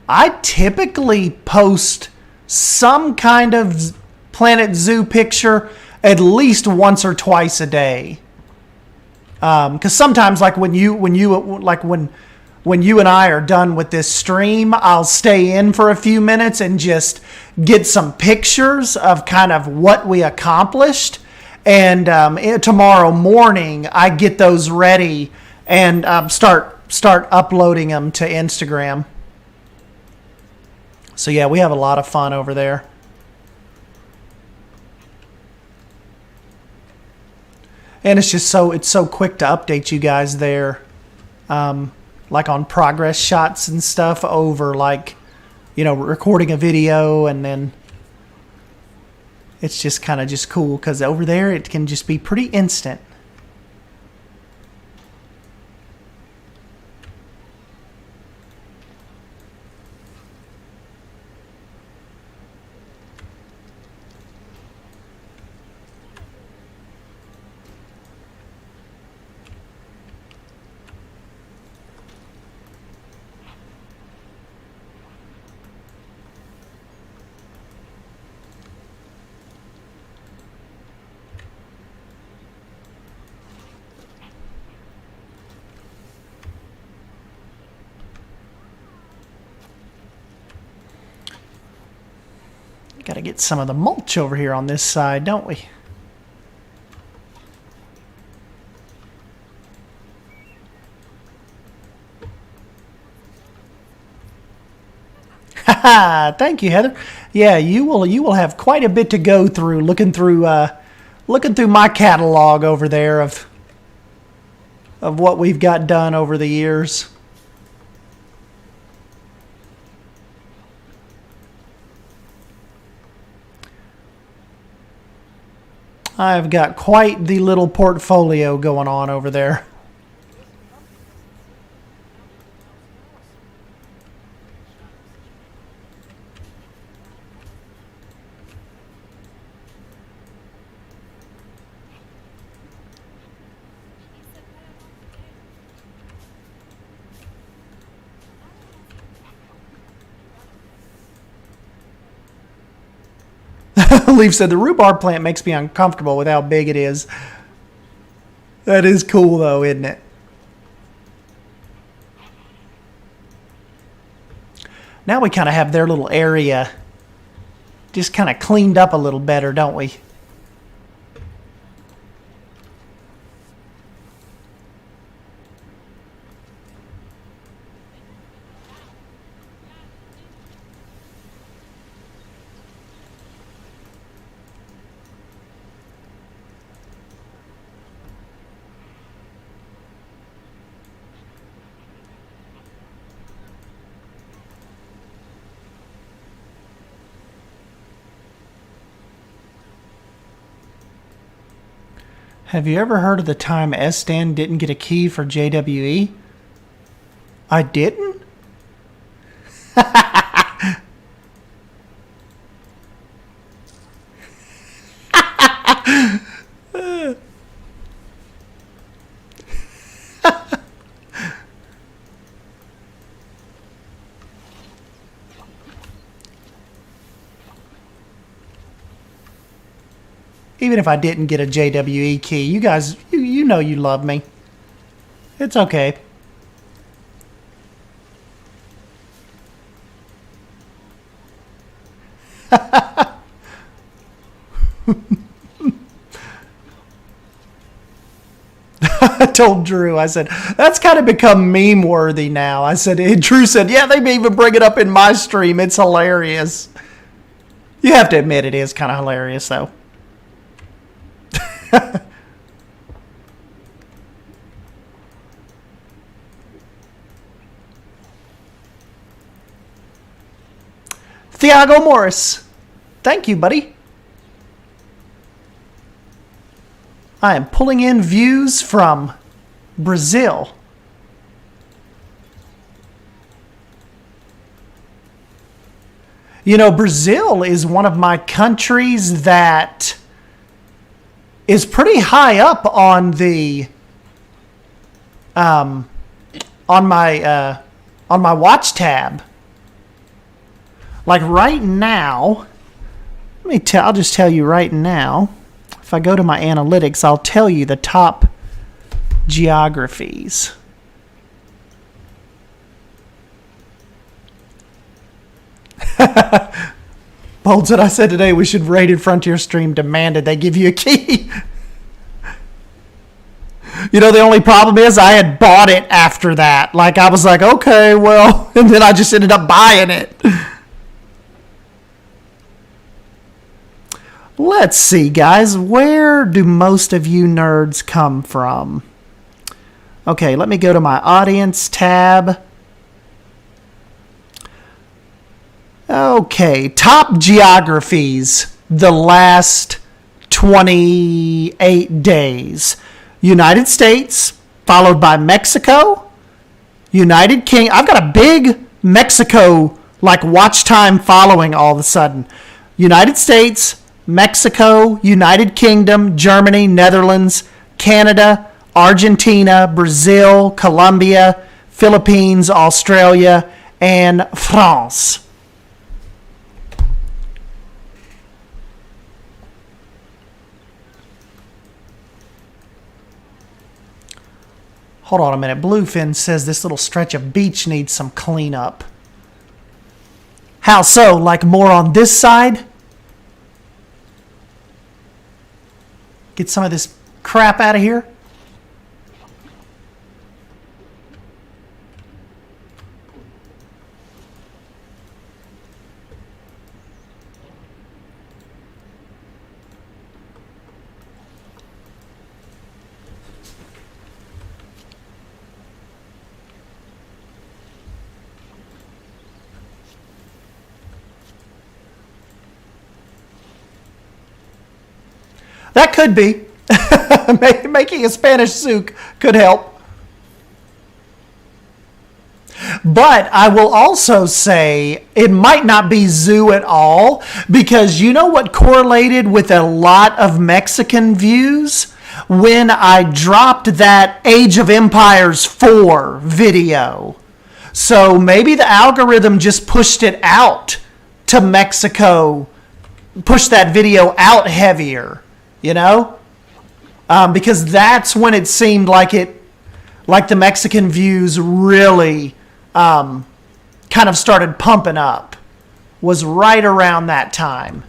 I typically post some kind of Planet Zoo picture at least once or twice a day. Because sometimes, like when you and I are done with this stream, I'll stay in for a few minutes and just get some pictures of kind of what we accomplished. And tomorrow morning, I get those ready and start uploading them to Instagram. So yeah, we have a lot of fun over there. And it's just so quick to update you guys there. Like on progress shots and stuff over, like, you know, recording a video, and then it's just kind of just cool because over there it can just be pretty instant. Got to get some of the mulch over here on this side, don't we? Haha, thank you, Heather. Yeah, you will have quite a bit to go through looking through my catalog over there of what we've got done over the years. I've got quite the little portfolio going on over there. Leaf said, the rhubarb plant makes me uncomfortable with how big it is. That is cool, though, isn't it? Now we kind of have their little area just kind of cleaned up a little better, don't we? Have you ever heard of the time SDAN didn't get a key for JWE? I didn't? Even if I didn't get a JWE key, you guys, you know you love me. It's okay. I told Drew, I said, that's kind of become meme worthy now. I said, Drew said, yeah, they may even bring it up in my stream. It's hilarious. You have to admit it is kind of hilarious, though. Tiago Morris. Thank you, buddy. I am pulling in views from Brazil. You know, Brazil is one of my countries that is pretty high up on the on my watch tab. Like right now, I'll just tell you right now. If I go to my analytics, I'll tell you the top geographies. Bold said, I said today we should rated Frontier Stream demanded they give you a key. You know, the only problem is I had bought it after that. Like, I was like, okay, well, and then I just ended up buying it. Let's see, guys. Where do most of you nerds come from? Okay, let me go to my audience tab. Okay, top geographies the last 28 days. United States, followed by Mexico, United Kingdom. I've got a big Mexico, like, watch time following all of a sudden. United States, Mexico, United Kingdom, Germany, Netherlands, Canada, Argentina, Brazil, Colombia, Philippines, Australia, and France. Hold on a minute. Bluefin says this little stretch of beach needs some cleanup. How so? Like more on this side? Get some of this crap out of here? That could be. Making a Spanish souk could help. But I will also say it might not be zoo at all, because you know what correlated with a lot of Mexican views? When I dropped that Age of Empires 4 video. So maybe the algorithm just pushed it out to Mexico, pushed that video out heavier. You know, because that's when it seemed like the Mexican views really kind of started pumping up, was right around that time.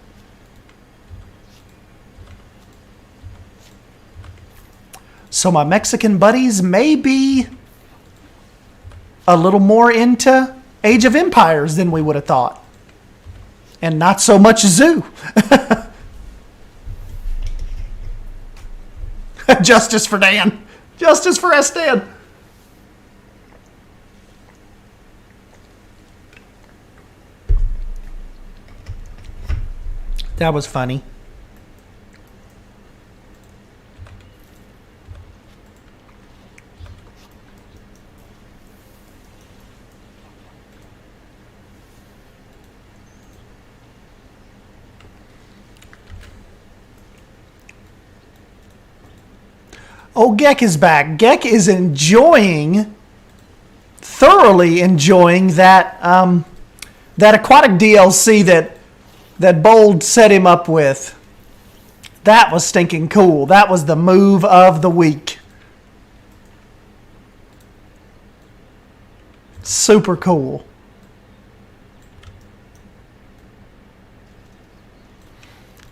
So my Mexican buddies may be a little more into Age of Empires than we would have thought, and not so much zoo. Justice for Dan. Justice for S. Dan. That was funny. Oh, Gek is back. Gek is thoroughly enjoying that that aquatic DLC that Bold set him up with. That was stinking cool. That was the move of the week. Super cool.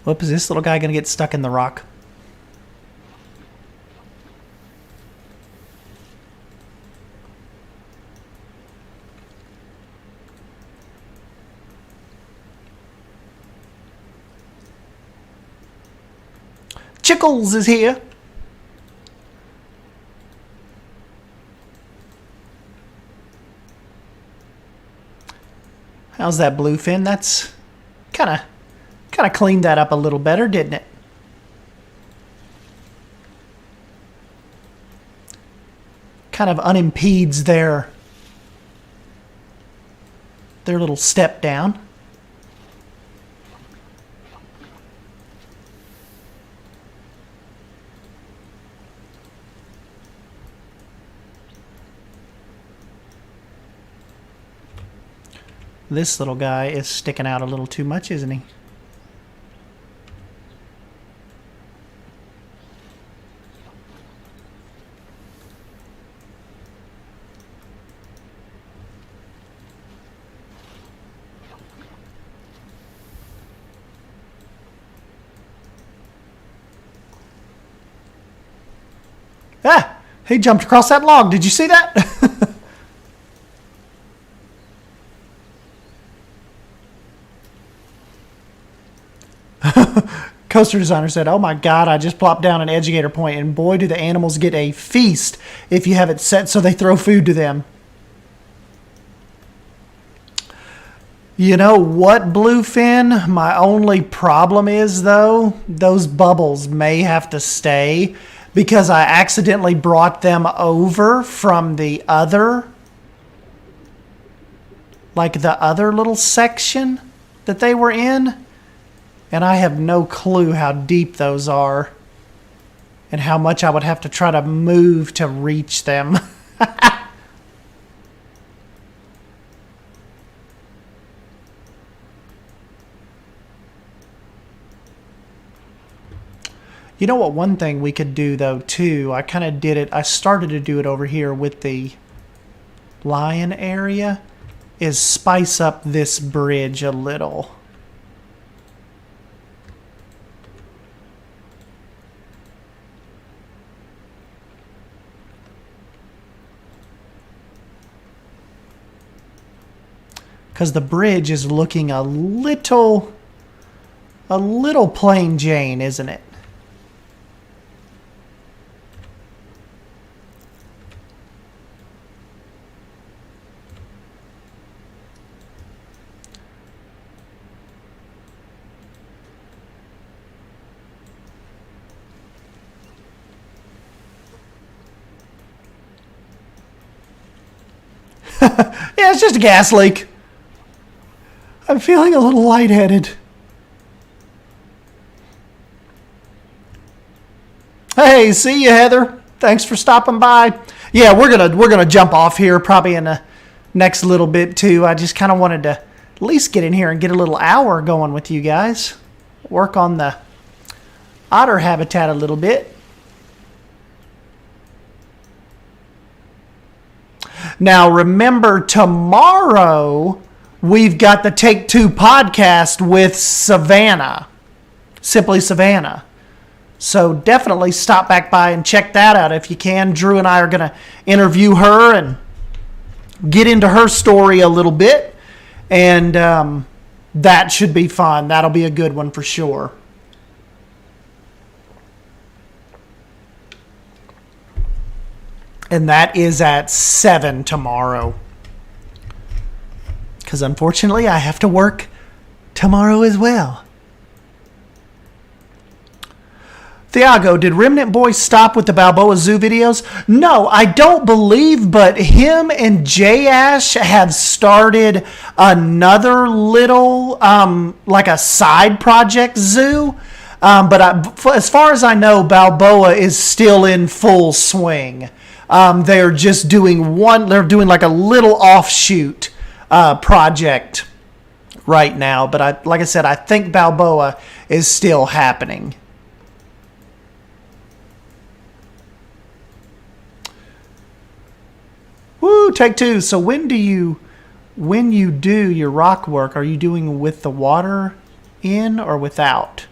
Whoop, is this little guy going to get stuck in the rock? Chickles is here. How's that, Bluefin? That's Kind of cleaned that up a little better, didn't it? Kind of unimpedes their little step down. This little guy is sticking out a little too much, isn't he? Ah! He jumped across that log. Did you see that? Coaster Designer said, "Oh my God, I just plopped down an educator point, and boy, do the animals get a feast if you have it set so they throw food to them." You know what, Bluefin? My only problem is, though, those bubbles may have to stay because I accidentally brought them over from the other, like the other little section that they were in. And I have no clue how deep those are and how much I would have to try to move to reach them. You know what, one thing we could do though too, I kind of did it, I started to do it over here with the lion area, is spice up this bridge a little. Because the bridge is looking a little plain Jane, isn't it? Yeah, it's just a gas leak. I'm feeling a little lightheaded. Hey, see you, Heather. Thanks for stopping by. Yeah, we're gonna jump off here probably in the next little bit too. I just kind of wanted to at least get in here and get a little hour going with you guys. Work on the otter habitat a little bit. Now remember, tomorrow we've got the Take Two podcast with Savannah, Simply Savannah. So definitely stop back by and check that out if you can. Drew and I are going to interview her and get into her story a little bit. And that should be fun. That'll be a good one for sure. And that is at 7 tomorrow. Because unfortunately, I have to work tomorrow as well. Thiago, did Remnant Boy stop with the Balboa Zoo videos? No, I don't believe, but him and J Ash have started another little, like a side project zoo. But as far as I know, Balboa is still in full swing. They're just doing they're doing like a little offshoot project right now. But like I said, I think Balboa is still happening. Woo, Take Two. So when you do your rock work, are you doing with the water in or without?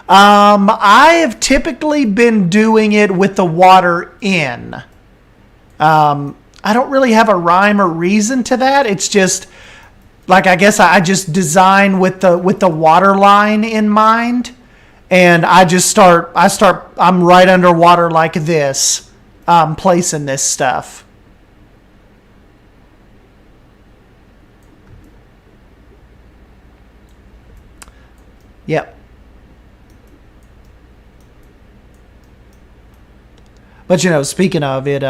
I have typically been doing it with the water in. I don't really have a rhyme or reason to that. It's just like, I guess I just design with the water line in mind, and I'm right underwater like this, placing this stuff. Yep. But you know, speaking of it,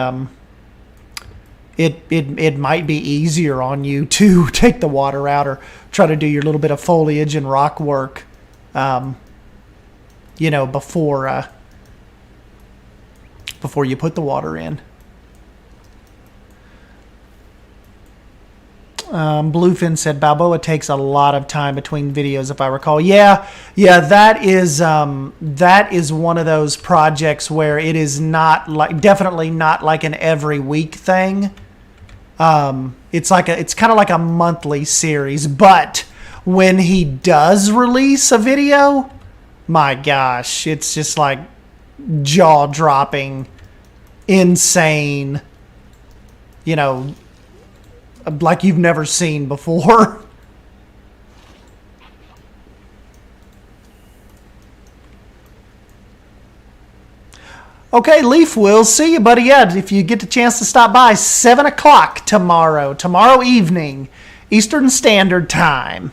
it might be easier on you to take the water out or try to do your little bit of foliage and rock work, you know, before you put the water in. Bluefin said Balboa takes a lot of time between videos, if I recall. Yeah, that is one of those projects where it is not like, definitely not like an every week thing. It's kind of like a monthly series, but when he does release a video, my gosh, it's just like jaw-dropping, insane, you know, like you've never seen before. Okay, Leaf, we'll see you, buddy. Yeah, if you get the chance to stop by, 7 o'clock tomorrow evening, Eastern Standard Time.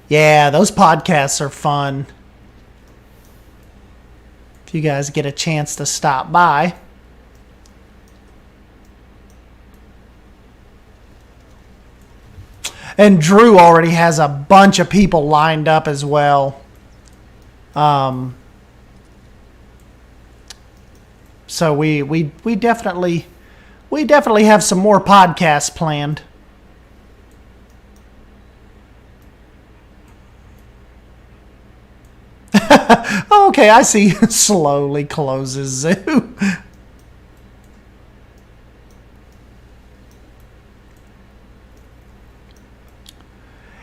Yeah, those podcasts are fun. If you guys get a chance to stop by. And Drew already has a bunch of people lined up as well. So we definitely have some more podcasts planned. Okay, I see. Slowly closes zoo.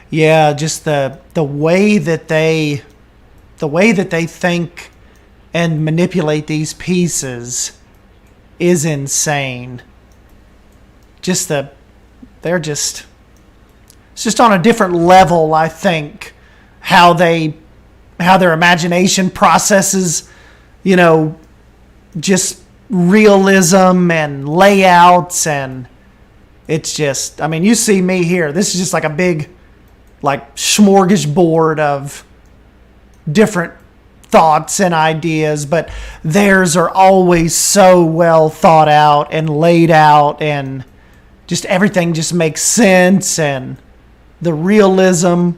Yeah, just the way that they think and manipulate these pieces is insane. It's just on a different level, I think, how their imagination processes, you know, just realism and layouts, and it's just, I mean, you see me here. This is just like a big, like, smorgasbord of different thoughts and ideas, but theirs are always so well thought out and laid out, and just everything just makes sense, and the realism.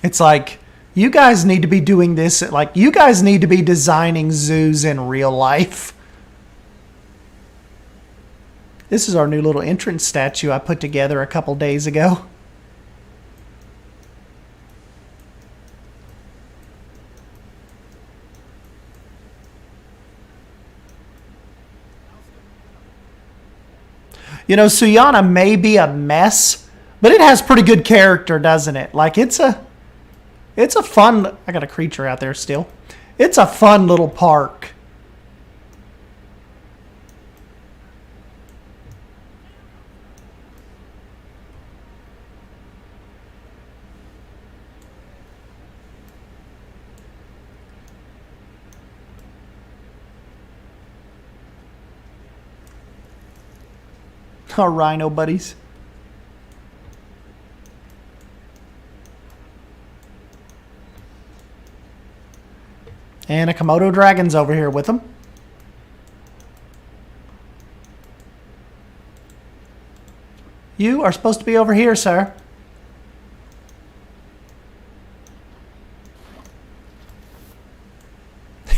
It's like, you guys need to be doing this, like, you guys need to be designing zoos in real life. This is our new little entrance statue I put together a couple days ago. You know, Suyana may be a mess, but it has pretty good character, doesn't it? Like, it's a fun, I got a creature out there still. It's a fun little park. Our rhino buddies. And a Komodo dragon's over here with them. You are supposed to be over here, sir.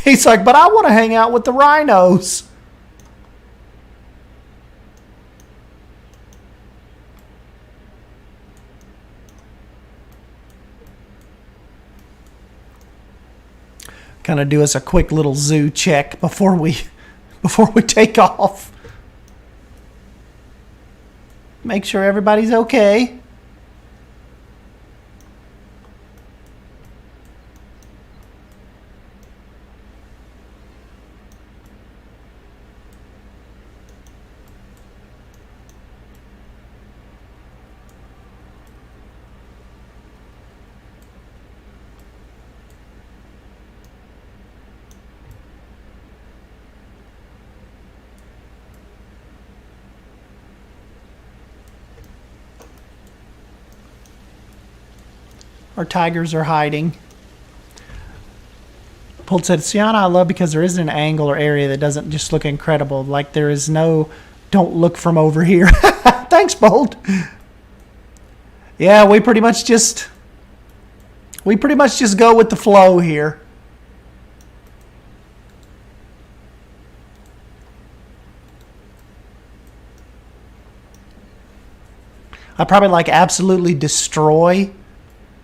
He's like, but I want to hang out with the rhinos. Kind of do us a quick little zoo check before we take off. Make sure everybody's okay. Our tigers are hiding. Polt said, Suyana, I love because there isn't an angle or area that doesn't just look incredible. Like there is no, don't look from over here. Thanks, Bolt. Yeah, we pretty much just go with the flow here. I probably like absolutely destroy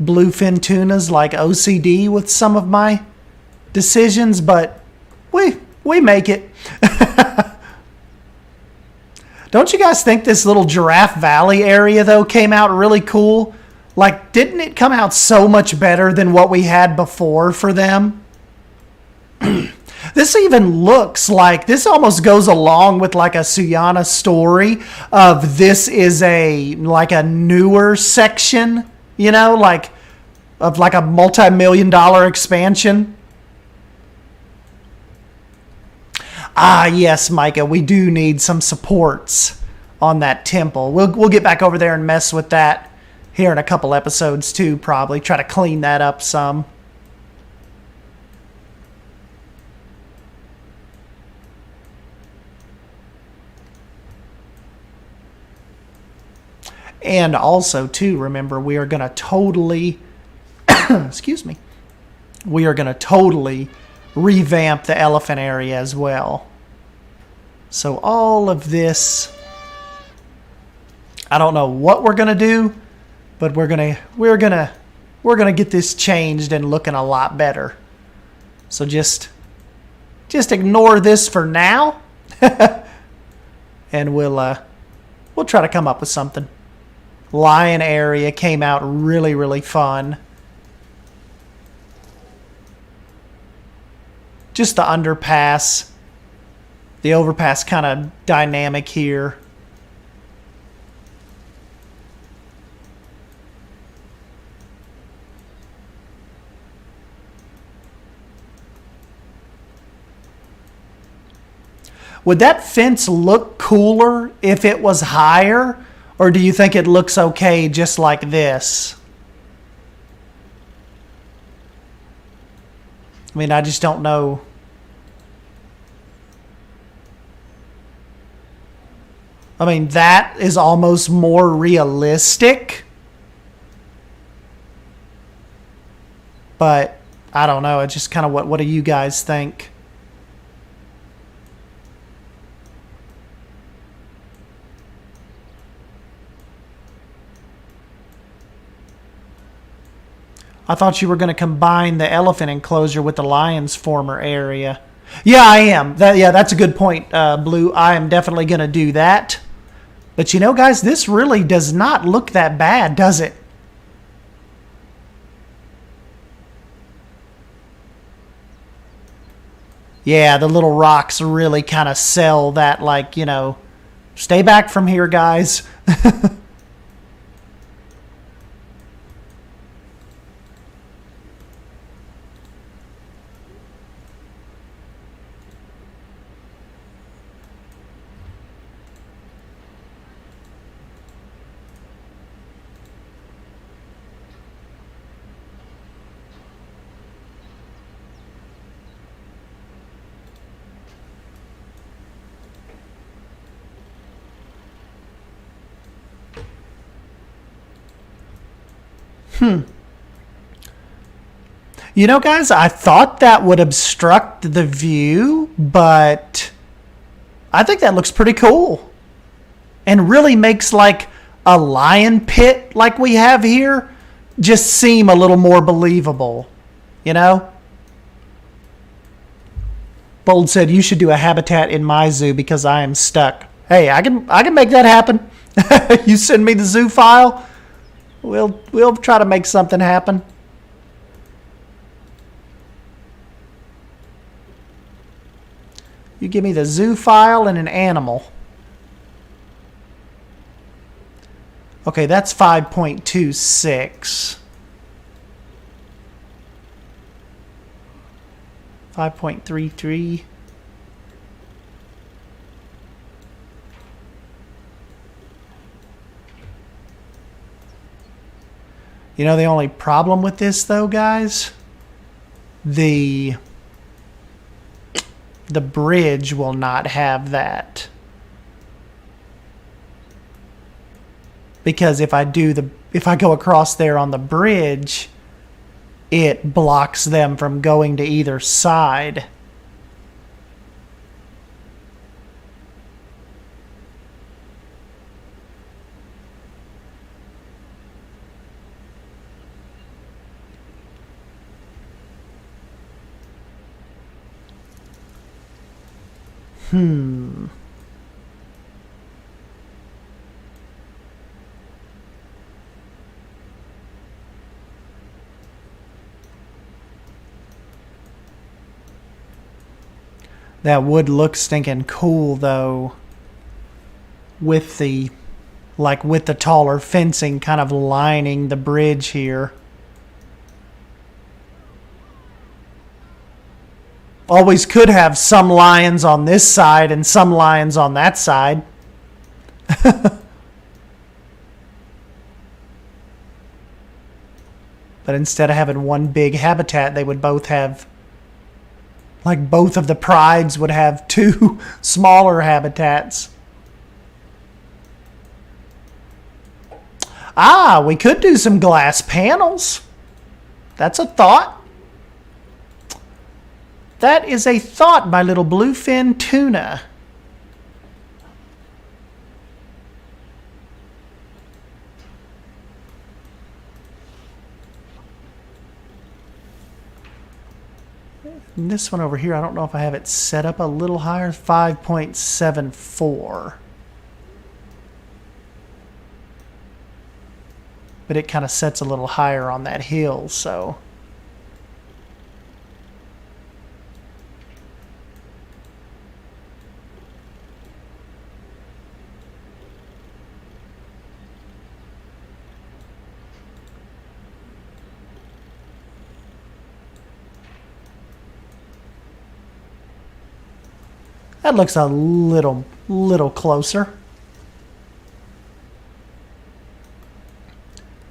bluefin tunas like OCD with some of my decisions, but we make it. Don't you guys think this little Giraffe Valley area though came out really cool? Like, didn't it come out so much better than what we had before for them? This even looks like, this almost goes along with like a Suyana story of this is like a newer section, you know, like of like a multi-million-dollar expansion. Ah, yes, Micah, we do need some supports on that temple. We'll get back over there and mess with that here in a couple episodes too, probably. Try to clean that up some. And also, too, remember, we are going to totally, excuse me, we are going to totally revamp the elephant area as well. So all of this, I don't know what we're going to do, but we're going to get this changed and looking a lot better. So just ignore this for now, and we'll try to come up with something. Lion area came out really, really fun. Just the underpass, the overpass kind of dynamic here. Would that fence look cooler if it was higher? Or do you think it looks okay just like this? I mean, I just don't know. I mean, that is almost more realistic. But I don't know. It's just kind of what do you guys think? I thought you were going to combine the elephant enclosure with the lion's former area. Yeah, I am. That's a good point, Blue. I am definitely going to do that. But you know, guys, this really does not look that bad, does it? Yeah, the little rocks really kind of sell that, like, you know, stay back from here, guys. You know, guys, I thought that would obstruct the view, but I think that looks pretty cool. And really makes like a lion pit like we have here just seem a little more believable, you know? Bold said you should do a habitat in my zoo because I am stuck. Hey, I can make that happen. You send me the zoo file. We'll try to make something happen. You give me the zoo file and an animal. Okay, that's 5.26. 5.33. You know the only problem with this though, guys? The bridge will not have that. Because if I go across there on the bridge, it blocks them from going to either side. That would look stinking cool though, with the taller fencing kind of lining the bridge here. Always could have some lions on this side and some lions on that side. But instead of having one big habitat, they would both have, like both of the prides would have two smaller habitats. Ah, we could do some glass panels. That's a thought. That is a thought, my little bluefin tuna. And this one over here, I don't know if I have it set up a little higher, 5.74. But it kind of sets a little higher on that hill, so... That looks a little closer.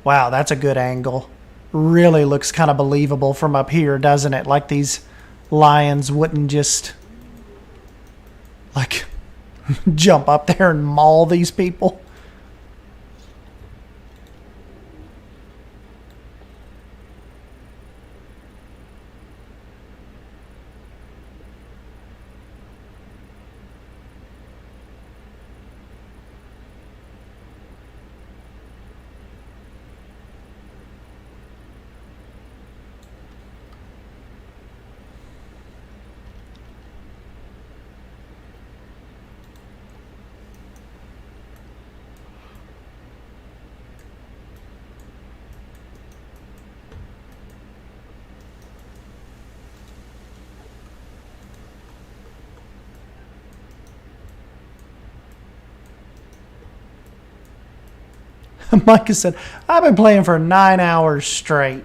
Wow, that's a good angle. Really looks kind of believable from up here, doesn't it? Like these lions wouldn't just like jump up there and maul these people. Micah said, I've been playing for 9 hours straight.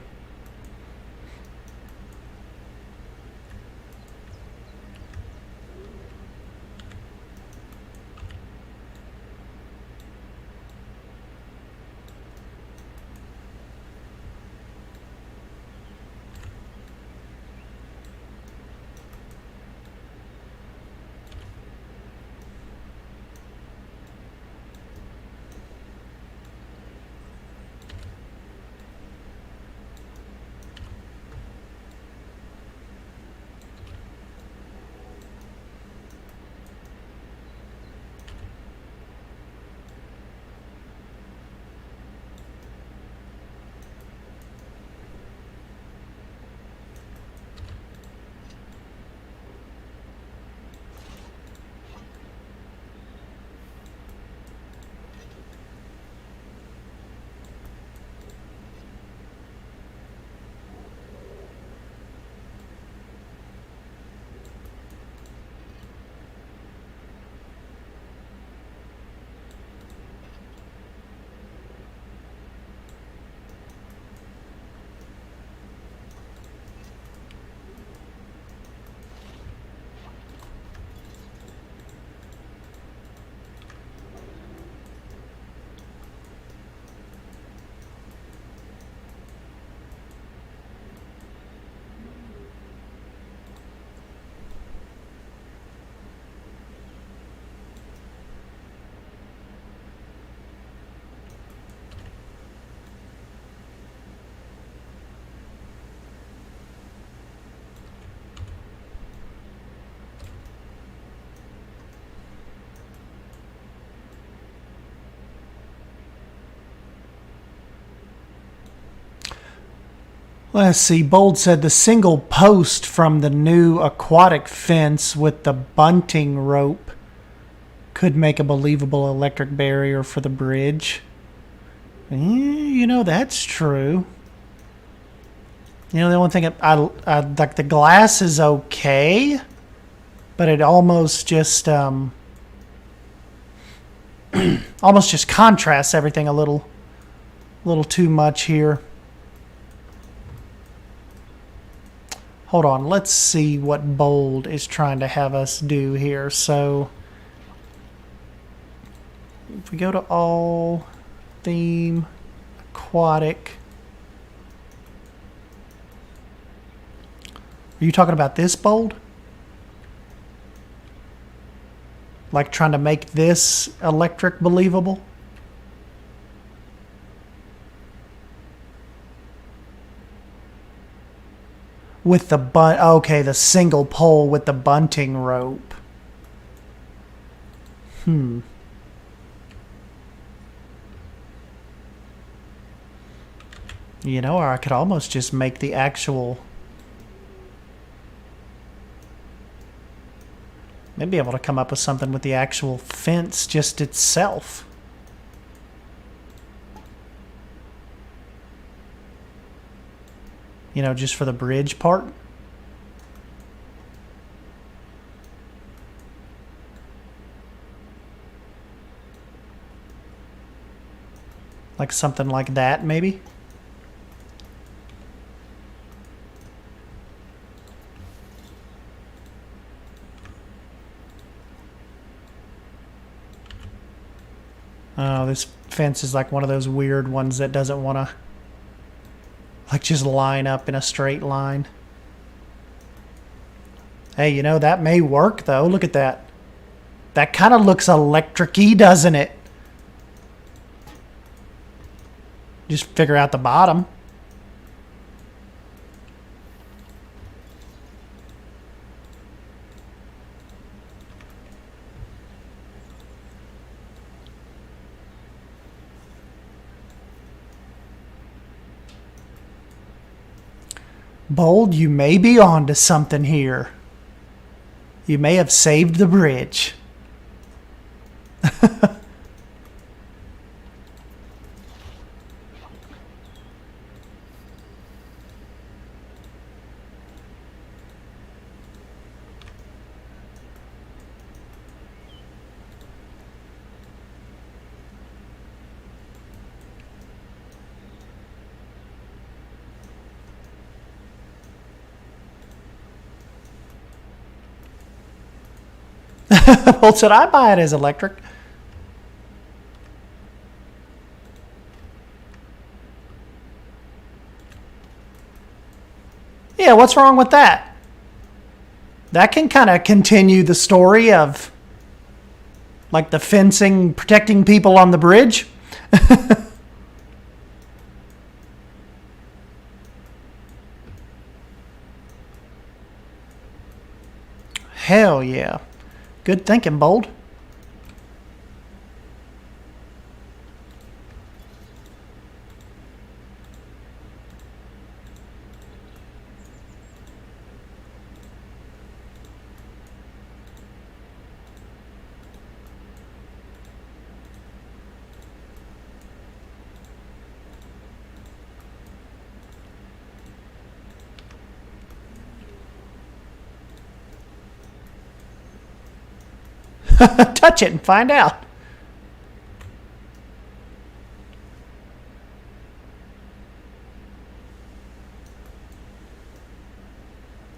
Let's see. Bold said the single post from the new aquatic fence with the bunting rope could make a believable electric barrier for the bridge. You know, that's true. You know, the only thing I like, the glass is okay, but it almost just almost just contrasts everything a little too much here. Hold on, let's see what Bold is trying to have us do here. So if we go to all, theme, aquatic. Are you talking about this, Bold? Like trying to make this electric believable? With the okay, the single pole with the bunting rope. You know, or I could almost just make the actual... Maybe be able to come up with something with the actual fence just itself. You know, just for the bridge part. Like something like that, maybe. Oh, this fence is like one of those weird ones that doesn't want to, like, just line up in a straight line. Hey, you know, that may work, though. Look at that. That kind of looks electric-y, doesn't it? Just figure out the bottom. Bold, you may be onto something here. You may have saved the bridge. Well, should I buy it as electric? Yeah, what's wrong with that? That can kind of continue the story of, like, the fencing protecting people on the bridge. Hell yeah. Good thinking, Bold. Touch it and find out.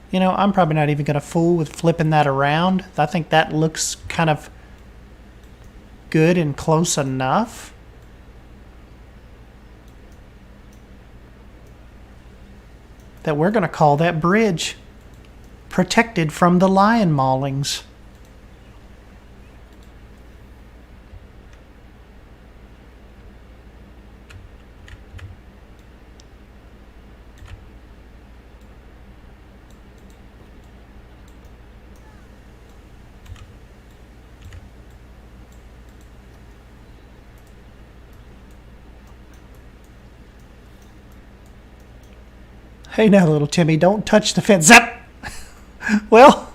You know, I'm probably not even going to fool with flipping that around. I think that looks kind of good and close enough. That we're going to call that bridge protected from the lion maulings. Hey now, little Timmy, don't touch the fence. Zap! Well...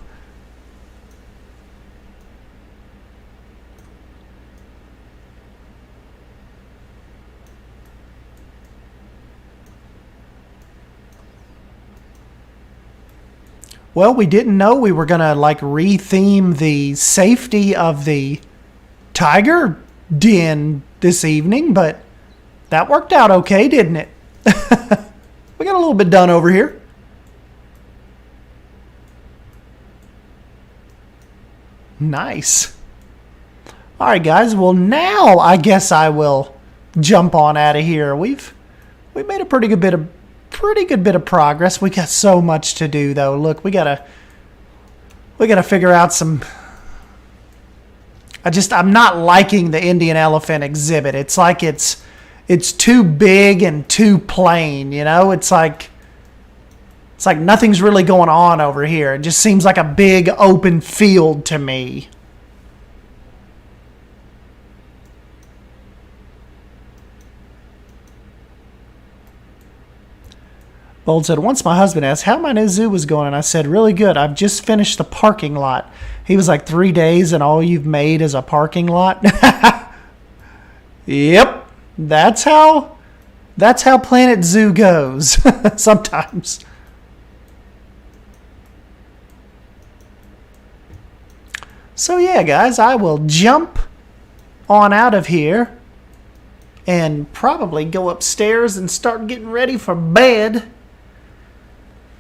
Well, we didn't know we were going to, like, re-theme the safety of the tiger den this evening, but that worked out okay, didn't it? We got a little bit done over here. Nice. All right, guys. Well, now I guess I will jump on out of here. We made a pretty good bit of progress. We got so much to do, though. Look, we gotta figure out some. I'm not liking the Indian elephant exhibit. It's like it's too big and too plain, you know? It's like nothing's really going on over here. It just seems like a big open field to me. Bold said, once my husband asked how my new zoo was going, and I said, really good. I've just finished the parking lot. He was like, 3 days and all you've made is a parking lot? Yep. That's how Planet Zoo goes sometimes. So yeah, guys, I will jump on out of here and probably go upstairs and start getting ready for bed.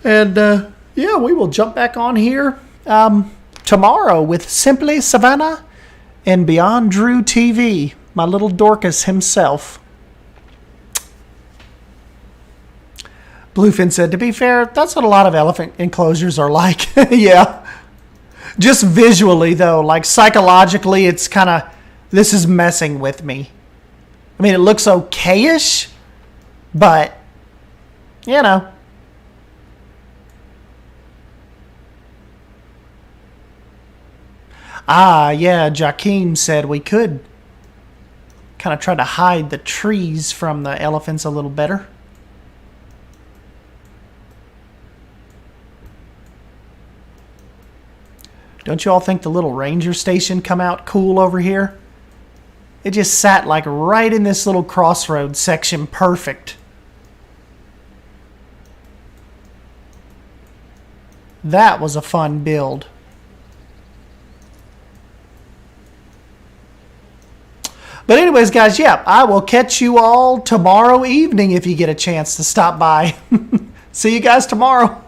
And yeah, we will jump back on here tomorrow with Simply Suyana and Beyond Drew TV. My little Dorcas himself. Bluefin said, to be fair, that's what a lot of elephant enclosures are like. Yeah. Just visually, though, like psychologically, it's kind of, this is messing with me. I mean, it looks okay-ish, but, you know. Ah, yeah, Joaquin said we could kind of try to hide the trees from the elephants a little better. Don't you all think the little ranger station come out cool over here? It just sat like right in this little crossroads section, perfect. That was a fun build. But anyways, guys, yeah, I will catch you all tomorrow evening if you get a chance to stop by. See you guys tomorrow.